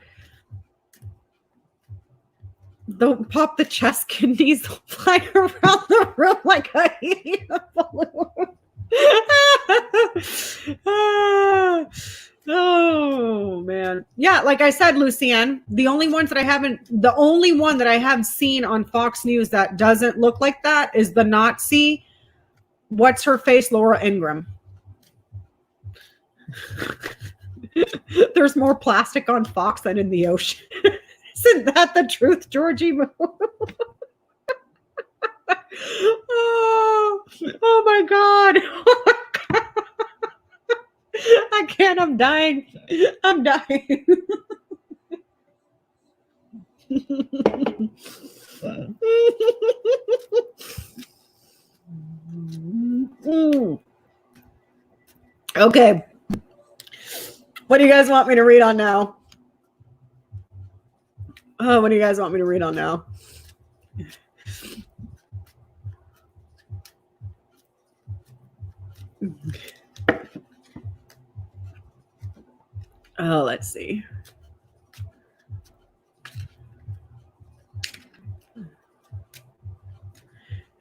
Don't pop the chest kidneys, fly around the room like a helium balloon. Oh man. Yeah, like I said, Lucienne, the only one that I have seen on Fox News that doesn't look like that is the Nazi, what's her face, Laura Ingraham. There's more plastic on Fox than in the ocean. Isn't that the truth, Georgie? Oh my God. I can't. I'm dying. I'm dying. Okay. What do you guys want me to read on now? Oh, what do you guys want me to read on now? Oh, let's see.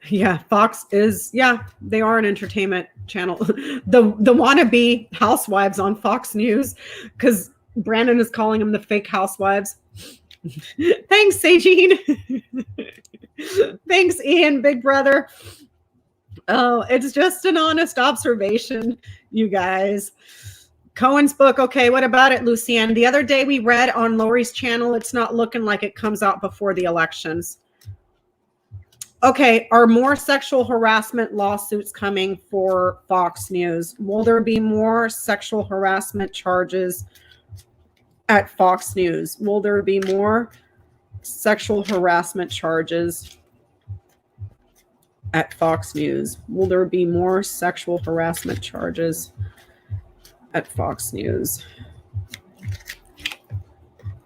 Yeah, Fox is, yeah, they are an entertainment channel. The wannabe housewives on Fox News, because Brandon is calling them the fake housewives. Thanks, Sajine. Thanks, Ian, big brother. Oh, it's just an honest observation, you guys. Cohen's book. Okay, what about it, Lucienne? The other day we read on Lori's channel, it's not looking like it comes out before the elections. Okay, are more sexual harassment lawsuits coming for Fox News? Will there be more sexual harassment charges at Fox News? Will there be more sexual harassment charges at Fox News? Will there be more sexual harassment charges at Fox News?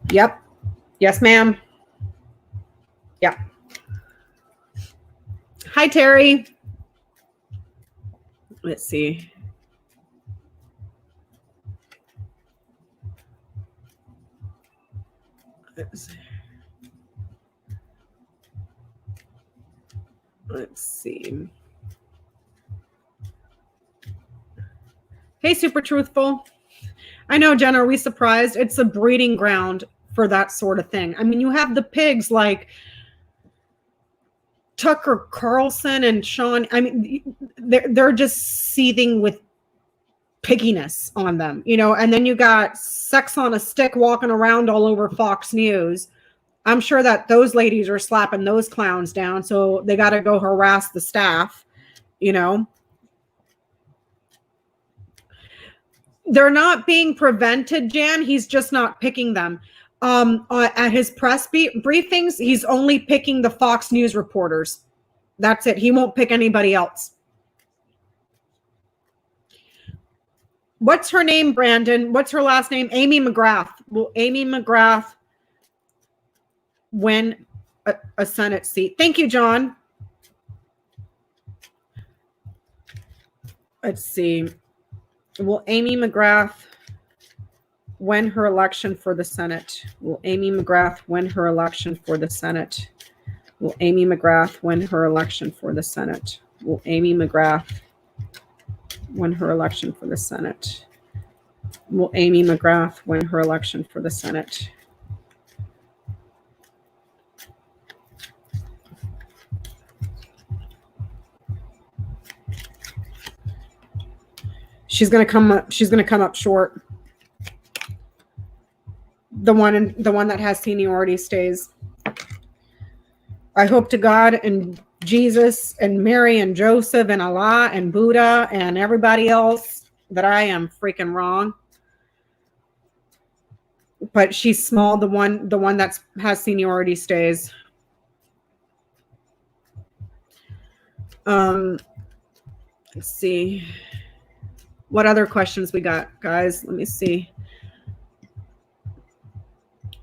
Yep. Yes, ma'am. Yeah. Hi, Terry. Let's see. Let's see. Hey, Super Truthful. I know, Jen, are we surprised? It's a breeding ground for that sort of thing. I mean, you have the pigs like Tucker Carlson and Sean. I mean, they're just seething with pigginess on them, you know, and then you got sex on a stick walking around all over Fox News. I'm sure that those ladies are slapping those clowns down, so they got to go harass the staff, you know. They're not being prevented, Jan. He's just not picking them. At his press briefings, he's only picking the Fox News reporters. That's it. He won't pick anybody else. What's her name, Brandon? What's her last name? Amy McGrath. Will Amy McGrath win a Senate seat? Thank you, John. Let's see. Will Amy McGrath win her election for the Senate? Will Amy McGrath win her election for the Senate? Will Amy McGrath win her election for the Senate? Will Amy McGrath win her election for the Senate? Will Amy McGrath win her election for the Senate? She's gonna come up short. The one that has seniority stays. I hope to God and Jesus and Mary and Joseph and Allah and Buddha and everybody else that I am freaking wrong. But she's small. The one that has seniority stays. Let's see. What other questions we got, guys? Let me see.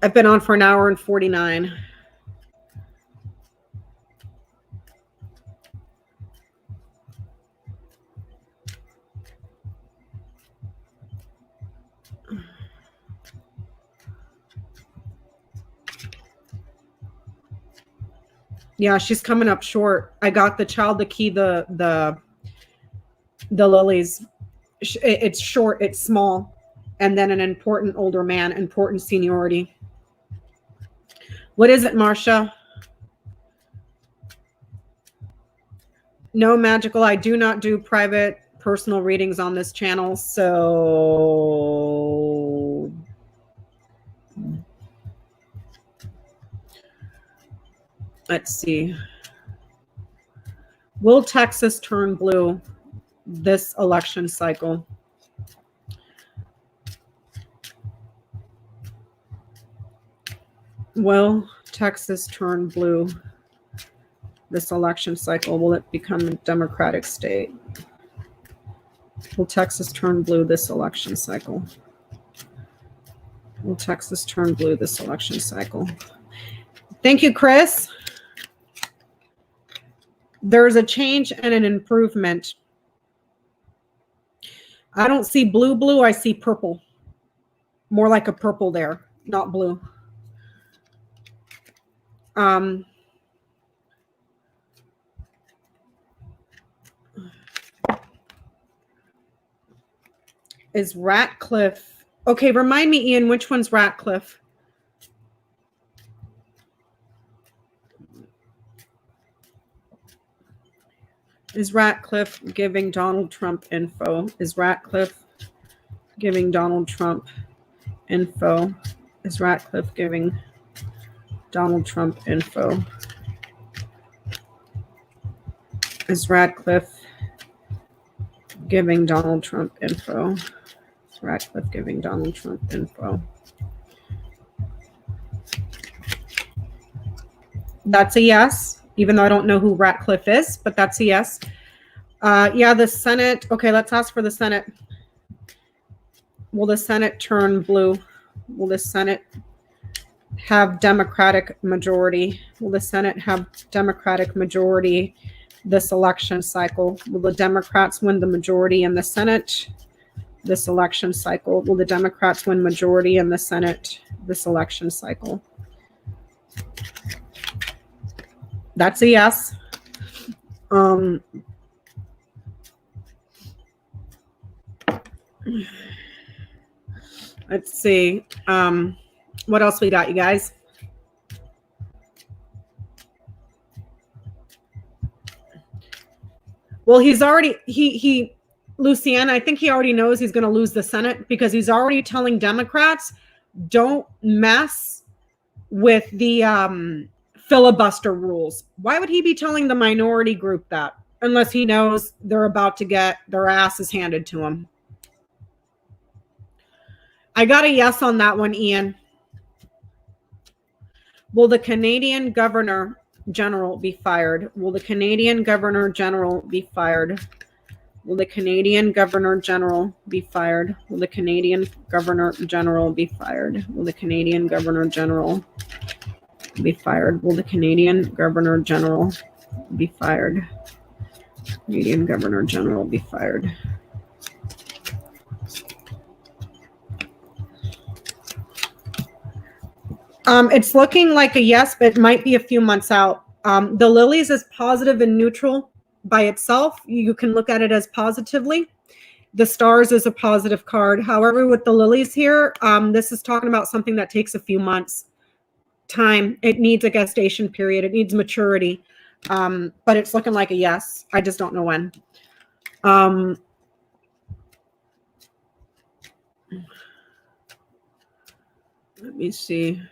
I've been on for an hour and 49. Yeah, she's coming up short. I got the child to key the lilies. It's short. It's small. and then an important older man, important seniority. What is it, Marcia? No, Magical. I do not do private personal readings on this channel, so let's see. Will Texas turn blue this election cycle? Will Texas turn blue this election cycle? Will it become a Democratic state? Will Texas turn blue this election cycle? Will Texas turn blue this election cycle? Thank you, Chris. There's a change and an improvement. I don't see blue, I see purple. More like a purple there, not blue. Is Ratcliffe... Okay, remind me, Ian, which one's Ratcliffe? Is Ratcliffe giving Donald Trump info? Is Ratcliffe giving Donald Trump info? Is Ratcliffe giving Donald Trump info? Is Ratcliffe giving Donald Trump info? Is Ratcliffe giving Donald Trump info? That's a yes, even though I don't know who Ratcliffe is, but that's a yes. Yeah, the Senate. Okay, let's ask for the Senate. Will the Senate turn blue? Will the Senate have Democratic majority? Will the Senate have Democratic majority this election cycle? Will the Democrats win the majority in the Senate this election cycle? Will the Democrats win majority in the Senate this election cycle? That's a yes. Let's see. What else we got, you guys? Well, he's already, Luciana, I think he already knows he's going to lose the Senate because he's already telling Democrats, don't mess with the filibuster rules. Why would he be telling the minority group that unless he knows they're about to get their asses handed to them? I got a yes on that one, Ian. Will the Canadian Governor General be fired? Will the Canadian Governor General be fired? Will the Canadian Governor General be fired? Will the Canadian Governor General be fired? Will the Canadian Governor General be fired? Will the Canadian Governor General be fired? Canadian Governor General be fired. It's looking like a yes, but it might be a few months out. The lilies is positive and neutral by itself. You can look at it as positively. The stars is a positive card. However, with the lilies here, this is talking about something that takes a few months time. It needs a gestation period. It needs maturity. But it's looking like a yes. I just don't know when. Let me see.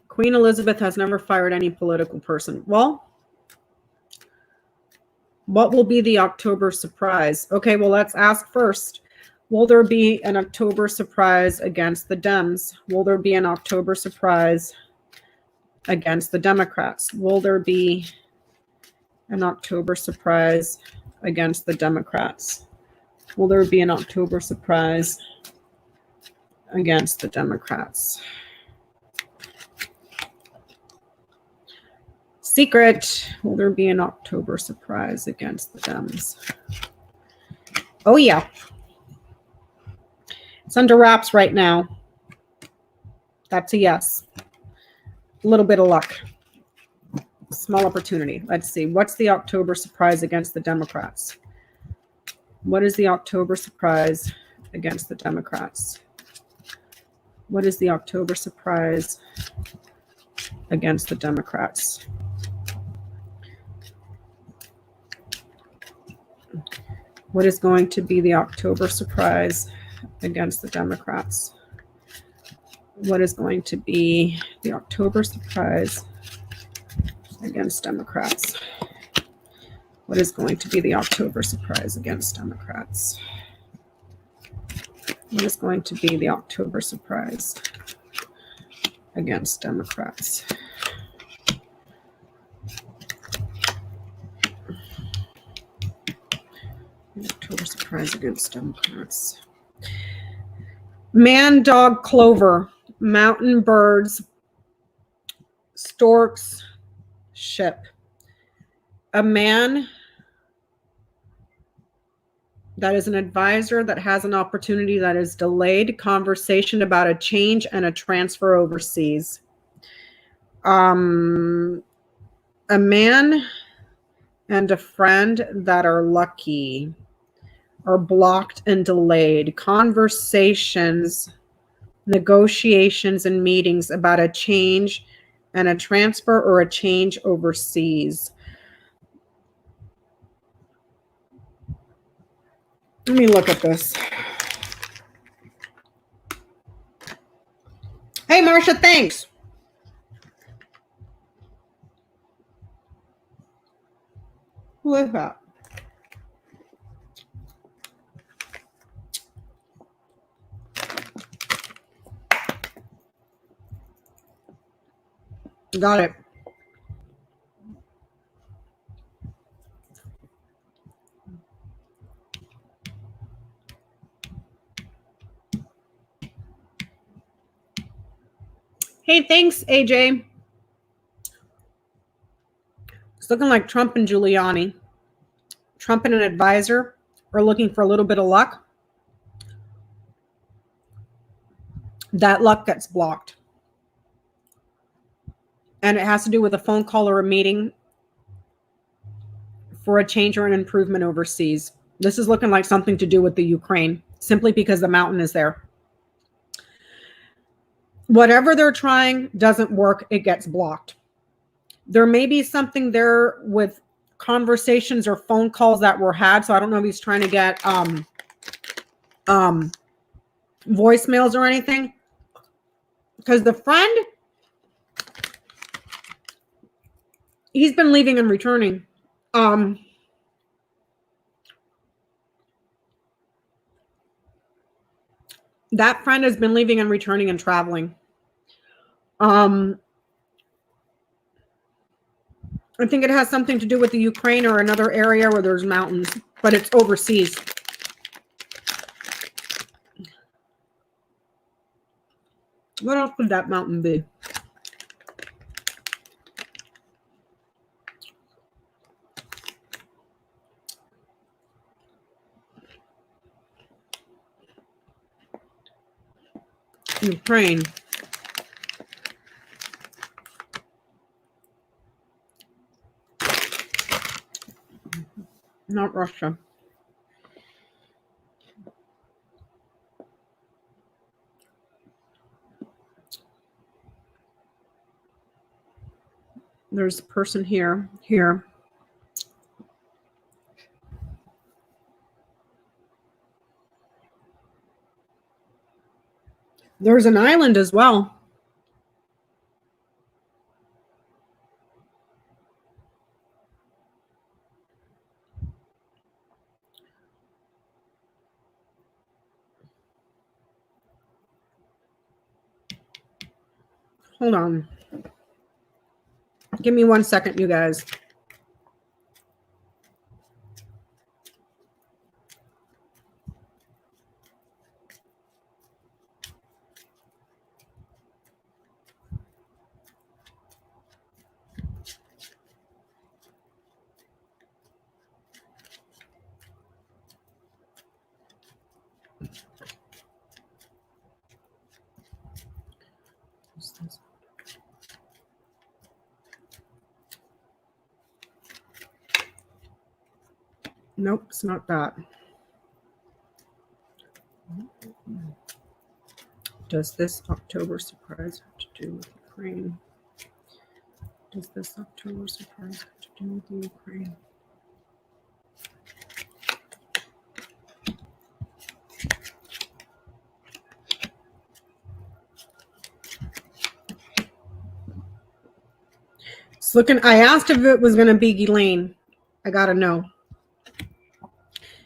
Queen Elizabeth has never fired any political person. Well, what will be the October surprise? Okay, well, let's ask first. Will there be an October surprise against the Dems? Will there be an October surprise against the Democrats? Will there be an October surprise against the Democrats? Will there be an October surprise against the Democrats? Secret. Will there be an October surprise against the Dems? Oh, yeah. It's under wraps right now. That's a yes. A little bit of luck. Small opportunity. Let's see. What's the October surprise against the Democrats? What is the October surprise against the Democrats? What is the October surprise against the Democrats? What is going to be the October surprise against the Democrats? What is going to be the October surprise against Democrats? What is going to be the October surprise against Democrats? What is going to be the October surprise against Democrats? October surprise against Democrats. Man, dog, clover, mountain birds, storks, ship. A man that is an advisor that has an opportunity that is delayed, conversation about a change and a transfer overseas. A man and a friend that are lucky, are blocked and delayed. Conversations, negotiations, and meetings about a change and a transfer or a change overseas. Let me look at this. Hey, Marcia, thanks. Who is that? Got it. Hey, thanks, AJ. It's looking like Trump and Giuliani. Trump and an advisor are looking for a little bit of luck. That luck gets blocked. And it has to do with a phone call or a meeting for a change or an improvement overseas. This is looking like something to do with the Ukraine, simply because the mountain is there. Whatever they're trying doesn't work, it gets blocked. There may be something there with conversations or phone calls that were had. So I don't know if he's trying to get voicemails or anything. Because the friend, he's been leaving and returning. That friend has been leaving and returning and traveling. I think it has something to do with the Ukraine or another area where there's mountains, but it's overseas. What else could that mountain be? Ukraine. Not Russia. There's a person here. There's an island as well. Hold on. Give me 1 second, you guys. Nope, it's not that. Does this October surprise have to do with Ukraine? Does this October surprise have to do with the Ukraine? It's looking, I asked if it was going to be Ghislaine. I got to know.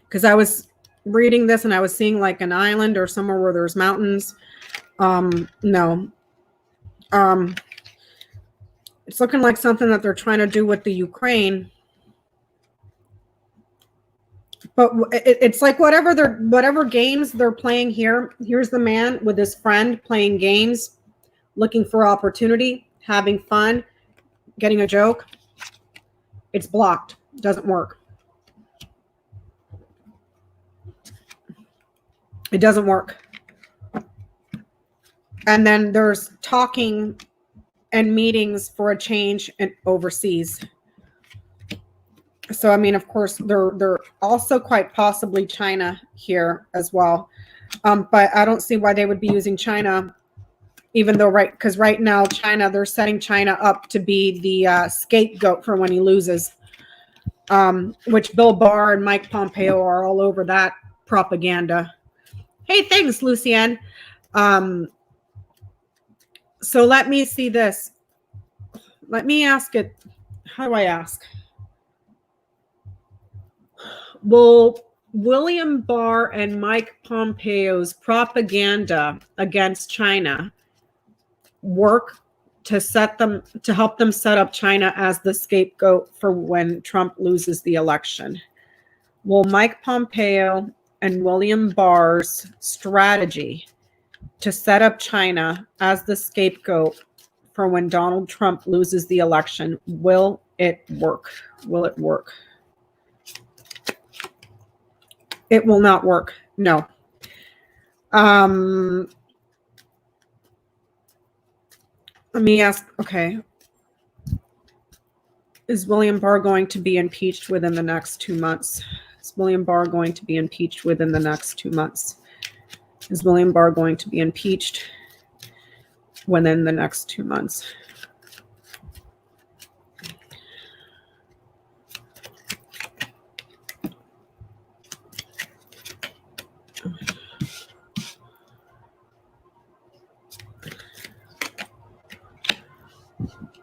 Because I was reading this and I was seeing like an island or somewhere where there's mountains. No. It's looking like something that they're trying to do with the Ukraine. But it's like whatever games they're playing here. Here's the man with his friend playing games, looking for opportunity, having fun, getting a joke. It's blocked. Doesn't work. It doesn't work. And then there's talking and meetings for a change and overseas. So, I mean, of course, they're also quite possibly China here as well. But I don't see why they would be using China, even though because right now China, they're setting China up to be the scapegoat for when he loses, which Bill Barr and Mike Pompeo are all over that propaganda. Hey, thanks, Lucienne. So let me see this. Let me ask it. How do I ask? Will William Barr and Mike Pompeo's propaganda against China work to help them set up China as the scapegoat for when Trump loses the election? Will Mike Pompeo and William Barr's strategy to set up China as the scapegoat for when Donald Trump loses the election, will it work? Will it work? It will not work. No. Let me ask, okay. Is William Barr going to be impeached within the next 2 months? Is William Barr going to be impeached within the next 2 months? Is William Barr going to be impeached within the next 2 months?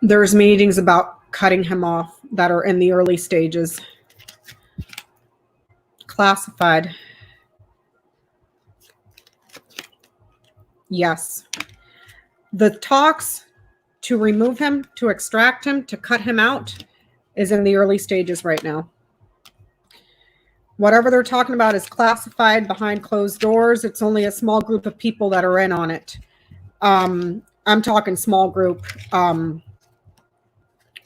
There's meetings about cutting him off that are in the early stages. Classified. Yes. The talks to remove him, to extract him, to cut him out is in the early stages right now. Whatever they're talking about is classified behind closed doors. It's only a small group of people that are in on it. I'm talking small group.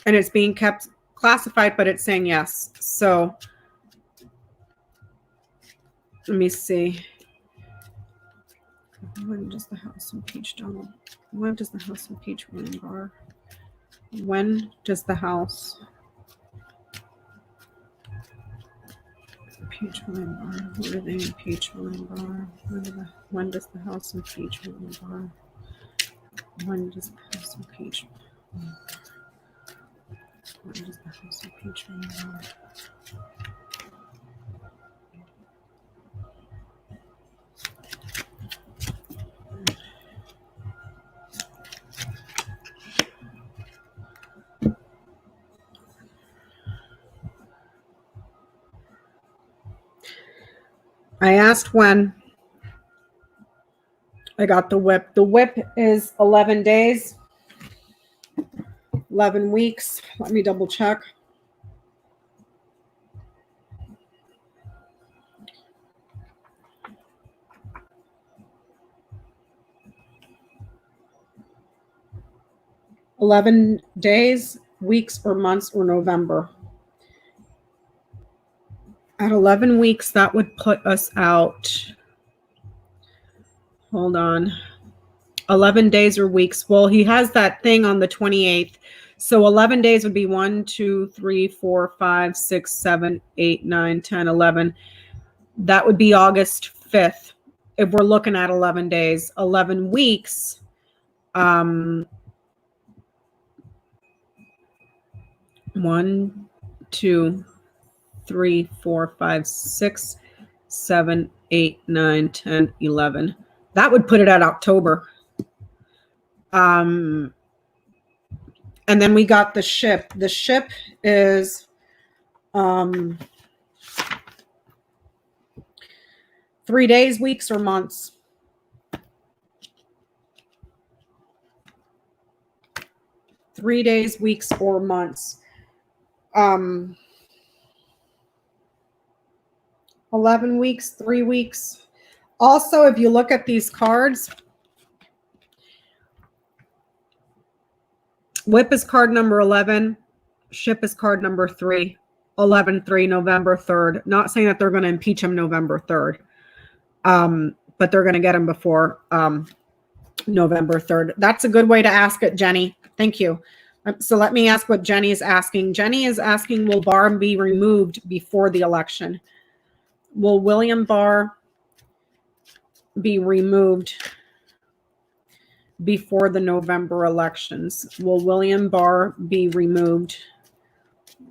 And it's being kept classified, but it's saying yes. So let me see. When does the House impeach Donald? When does the House impeach William Barr? When does the House impeach William Barr? When do they impeach William Barr? When does the House impeach William Barr? When does the House impeach William Barr? When does the House impeach William Barr? I asked when. I got the whip. The whip is 11 days, 11 weeks. Let me double check. $11 days, weeks, or months, or November. At 11 weeks, that would put us out. Hold on. 11 days or weeks. Well, he has that thing on the 28th. So 11 days would be 1, 2, 3, 4, 5, 6, 7, 8, 9, 10, 11. That would be August 5th. If we're looking at 11 days, 11 weeks, 1, 2, 3, 4, 5, 6, 7, 8, 9, 10, 11. That would put it at October. And then we got the ship. The ship is 3 days, weeks, or months. 3 days, weeks, or months. 11 weeks, 3 weeks. Also, if you look at these cards, whip is card number 11, ship is card number 3, 11-3, November 3rd. Not saying that they're going to impeach him November 3rd, but they're going to get him before November 3rd. That's a good way to ask it, Jenny. Thank you. So let me ask what Jenny is asking. Jenny is asking, will Barr be removed before the election? Will William Barr be removed before the November elections? Will William Barr be removed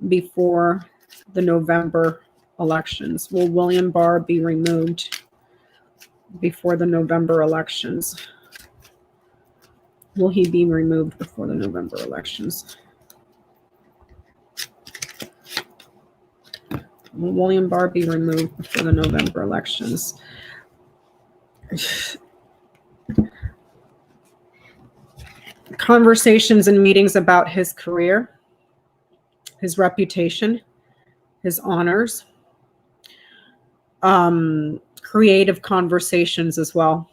before the November elections? Will William Barr be removed before the November elections? Will he be removed before the November elections? Will William Barr be removed before the November elections? Conversations and meetings about his career, his reputation, his honors, creative conversations as well.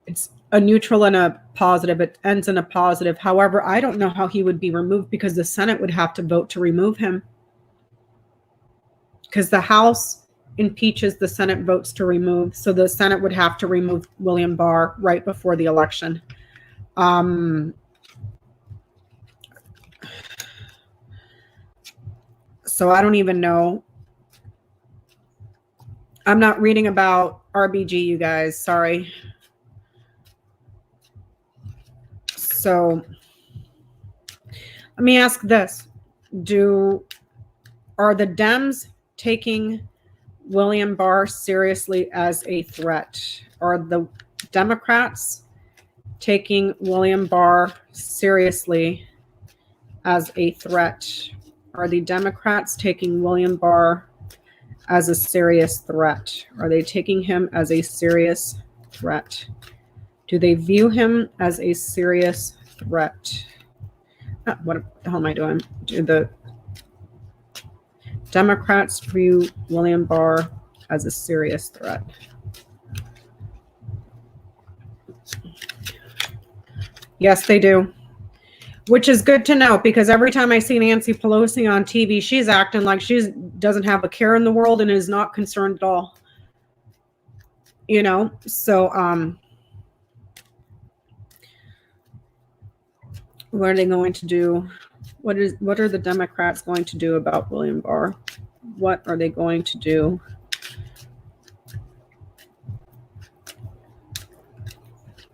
It's a neutral and a positive. It ends in a positive. However, I don't know how he would be removed because the Senate would have to vote to remove him. Because the House impeaches, the Senate votes to remove. So the Senate would have to remove William Barr right before the election. So I don't even know. I'm not reading about RBG, you guys. Sorry. So let me ask this. Are the Dems taking William Barr seriously as a threat? Are the Democrats taking William Barr seriously as a threat? Are the Democrats taking William Barr as a serious threat? Are they taking him as a serious threat? Do they view him as a serious threat? What the hell am I doing? Do the Democrats view William Barr as a serious threat? Yes, they do. Which is good to know, because every time I see Nancy Pelosi on TV, she's acting like she doesn't have a care in the world and is not concerned at all. You know, so what are they going to do? What are the Democrats going to do about William Barr? What are they going to do?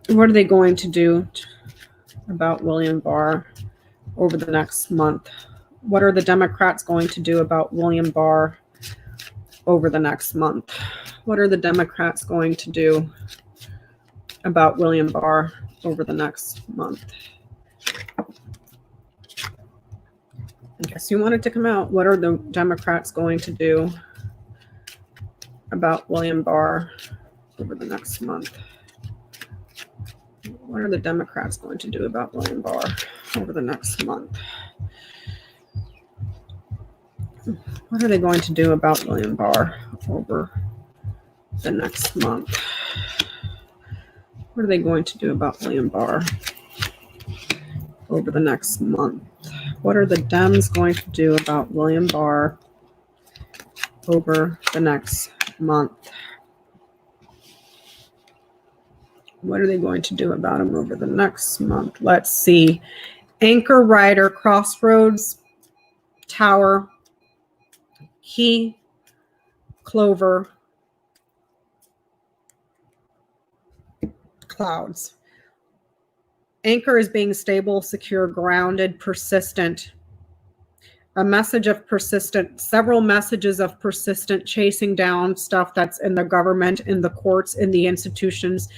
What are they going to do about William Barr over the next month? What are the Democrats going to do about William Barr over the next month? What are the Democrats going to do about William Barr over the next month? I guess you wanted to come out. What are the Democrats going to do about William Barr over the next month? What are the Democrats going to do about William Barr over the next month? What are they going to do about William Barr over the next month? What are they going to do about William Barr over the next month? What are the Dems going to do about William Barr over the next month? What are they going to do about him over the next month? Let's see. Anchor Rider, Crossroads, Tower, Key, Clover, Clouds. Anchor is being stable, secure, grounded, persistent. A message of persistent, several messages of persistent chasing down stuff that's in the government, in the courts, in the institutions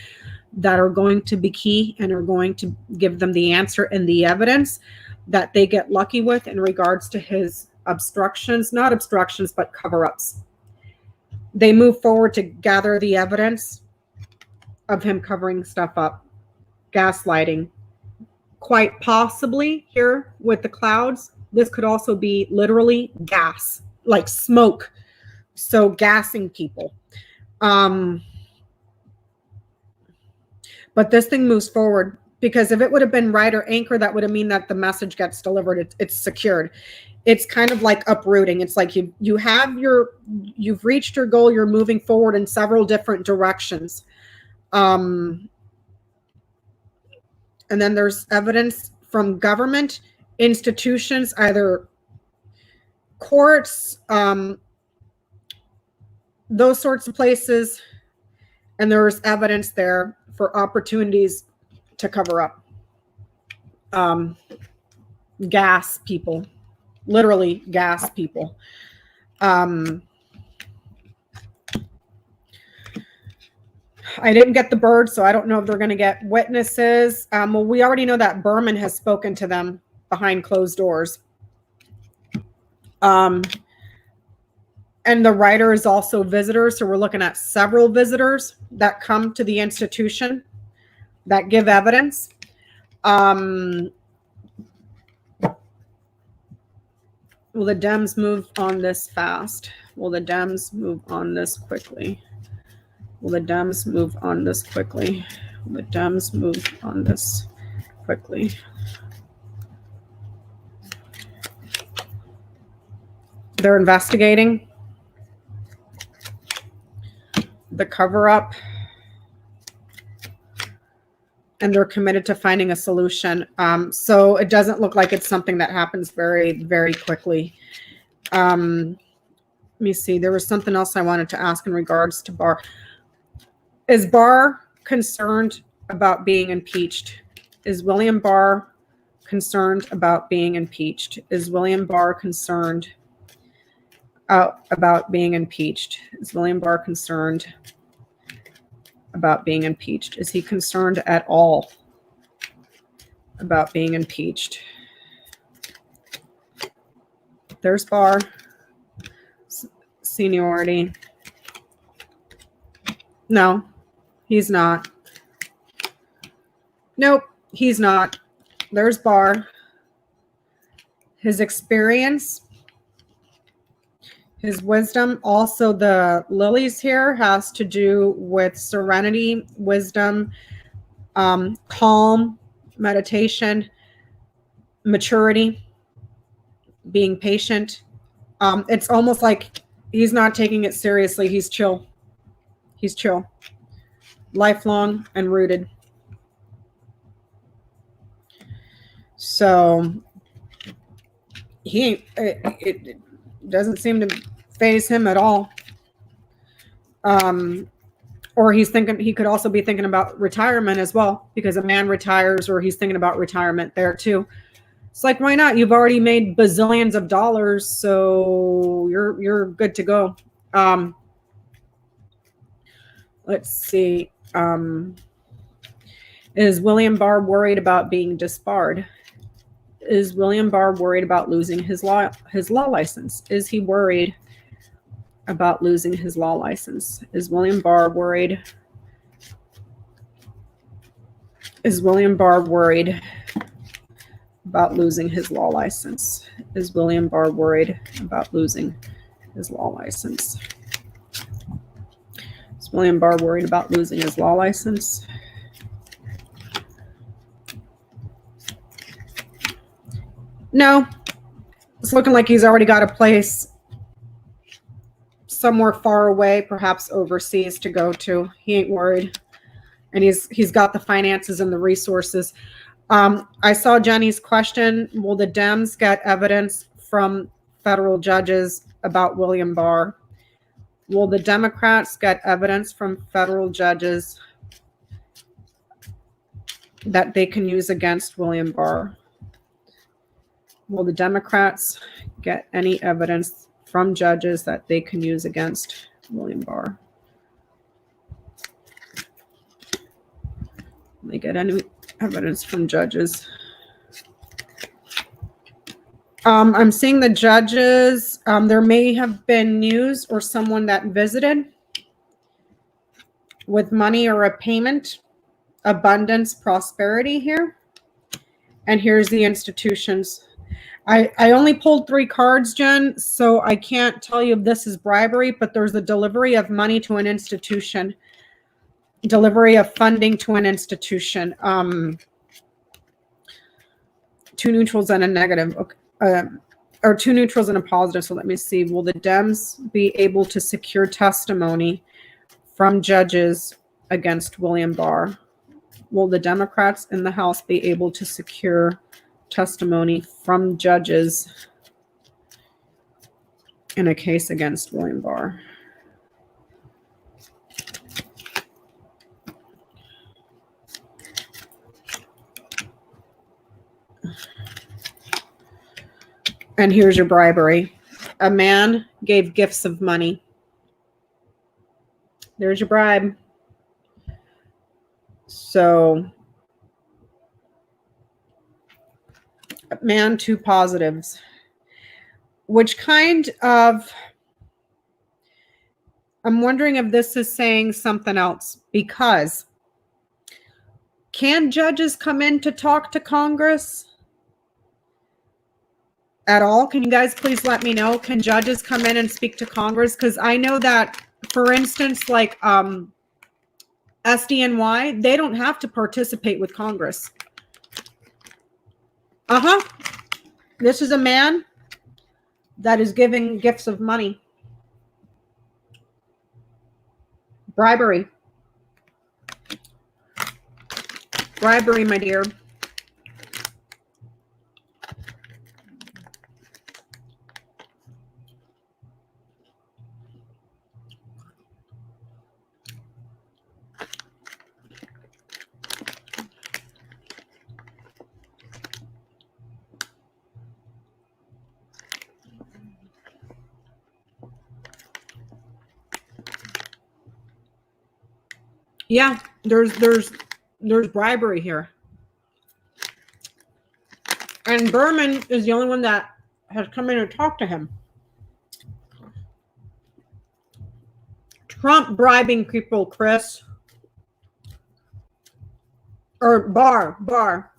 that are going to be key and are going to give them the answer and the evidence that they get lucky with in regards to his obstructions, not obstructions, but cover-ups. They move forward to gather the evidence of him covering stuff up, gaslighting. Quite possibly here with the clouds, this could also be literally gas, like smoke. So gassing people. But this thing moves forward because if it would have been Rider Anchor, that would have mean that the message gets delivered. It's secured. It's kind of like uprooting. It's like you've reached your goal. You're moving forward in several different directions. And then there's evidence from government institutions, either courts, those sorts of places. And there's evidence there for opportunities to cover up. Gas people, literally gas people. I didn't get the bird, so I don't know if they're going to get witnesses. Well, we already know that Berman has spoken to them behind closed doors. And the writer is also visitors, so we're looking at several visitors that come to the institution that give evidence. Will the Dems move on this fast? Will the Dems move on this quickly? Will the Dems move on this quickly? Will the Dems move on this quickly? They're investigating the cover-up, and they're committed to finding a solution. So it doesn't look like it's something that happens very, very quickly. Let me see. There was something else I wanted to ask in regards to Barr. Is Barr concerned about being impeached? Is William Barr concerned about being impeached? Is William Barr concerned about being impeached? Is William Barr concerned about being impeached? Is he concerned at all about being impeached? There's Barr. Seniority. No, he's not. Nope, he's not. There's Barr. His experience, his wisdom. Also, the lilies here has to do with serenity, wisdom, calm, meditation, maturity, being patient. It's almost like he's not taking it seriously. He's chill. He's chill. Lifelong and rooted. So it doesn't seem to faze him at all. Or he's thinking, he could also be thinking about retirement as well, because a man retires, or he's thinking about retirement there too. It's like, why not? You've already made bazillions of dollars, so you're good to go. Let's see. Is William Barr worried about being disbarred? Is William Barr worried about losing his law license? Is he worried about losing his law license? Is William Barr worried? Is William Barr worried about losing his law license? Is William Barr worried about losing his law license? Is William Barr worried about losing his law license? No. It's looking like he's already got a place somewhere far away, perhaps overseas, to go to. He ain't worried. And he's got the finances and the resources. I saw Jenny's question. Will the Dems get evidence from federal judges about William Barr? Will the Democrats get evidence from federal judges that they can use against William Barr? Will the Democrats get any evidence from judges that they can use against William Barr? Will they get any evidence from judges? I'm seeing the judges. There may have been news or someone that visited with money or a payment. Abundance, prosperity here. And here's the institutions. I only pulled 3 cards, Jen, so I can't tell you if this is bribery, but there's a delivery of money to an institution. Delivery of funding to an institution. 2 neutrals and a negative. Okay. Or 2 neutrals and a positive. So let me see. Will the Dems be able to secure testimony from judges against William Barr? Will the Democrats in the House be able to secure testimony from judges in a case against William Barr? And here's your bribery. A man gave gifts of money. There's your bribe. So, man, 2 positives. Which kind of, I'm wondering if this is saying something else, because can judges come in to talk to Congress at all? Can you guys please let me know? Can judges come in and speak to Congress? Because I know that, for instance, like SDNY, they don't have to participate with Congress. This is a man that is giving gifts of money. Bribery. Bribery, my dear. Yeah, there's bribery here. And Berman is the only one that has come in and talked to him. Trump bribing people, Chris. Or Barr.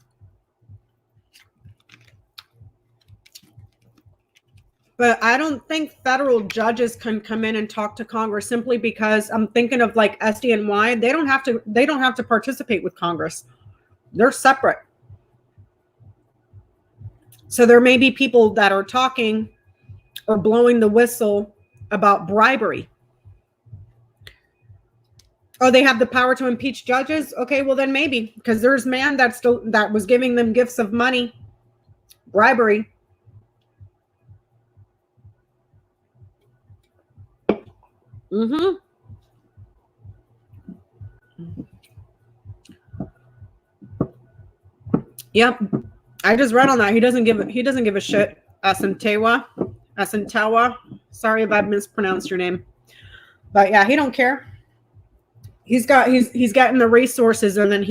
But I don't think federal judges can come in and talk to Congress, simply because I'm thinking of like SDNY. They don't have to participate with Congress. They're separate. So there may be people that are talking or blowing the whistle about bribery. Oh, they have the power to impeach judges? Okay, well then maybe, because there's a man that was giving them gifts of money. Bribery. Yep. I just read on that. He doesn't give a shit. Asantewa. Sorry if I mispronounced your name. But yeah, he don't care. He's gotten the resources, and then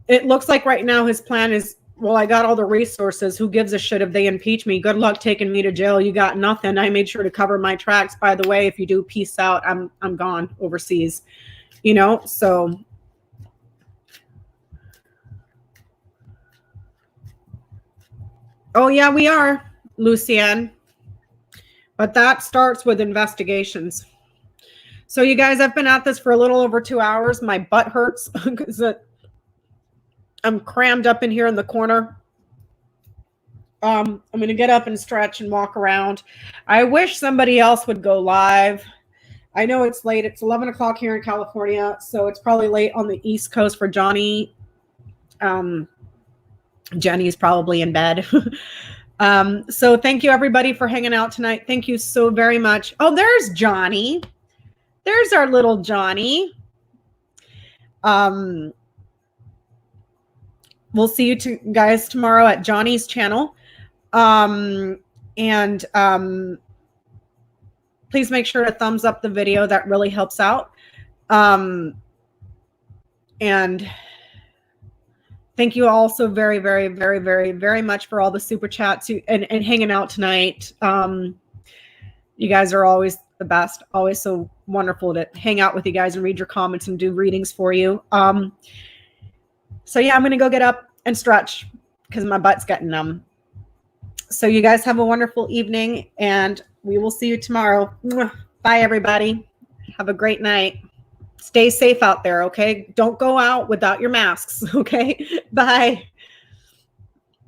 it looks like right now his plan is, well, I got all the resources. Who gives a shit if they impeach me? Good luck taking me to jail. You got nothing. I made sure to cover my tracks. By the way, if you do, peace out. I'm gone overseas. You know, so oh yeah, we are, Lucienne. But that starts with investigations. So you guys, I've been at this for a little over 2 hours. My butt hurts because I'm crammed up in here in the corner. I'm going to get up and stretch and walk around. I wish somebody else would go live. I know it's late. It's 11 o'clock here in California, so it's probably late on the East Coast for Johnny Jenny's probably in bed. So thank you everybody for hanging out tonight. Thank you so very much. Oh, there's Johnny. There's our little Johnny. We'll see you guys tomorrow at Johnny's channel. Please make sure to thumbs up the video. That really helps out. And thank you all so very, very, very, very, very much for all the super chats and hanging out tonight. You guys are always the best. Always so wonderful to hang out with you guys and read your comments and do readings for you. So yeah, I'm going to go get up and stretch because my butt's getting numb. So you guys have a wonderful evening and we will see you tomorrow. Bye, everybody. Have a great night. Stay safe out there, okay? Don't go out without your masks, okay? Bye.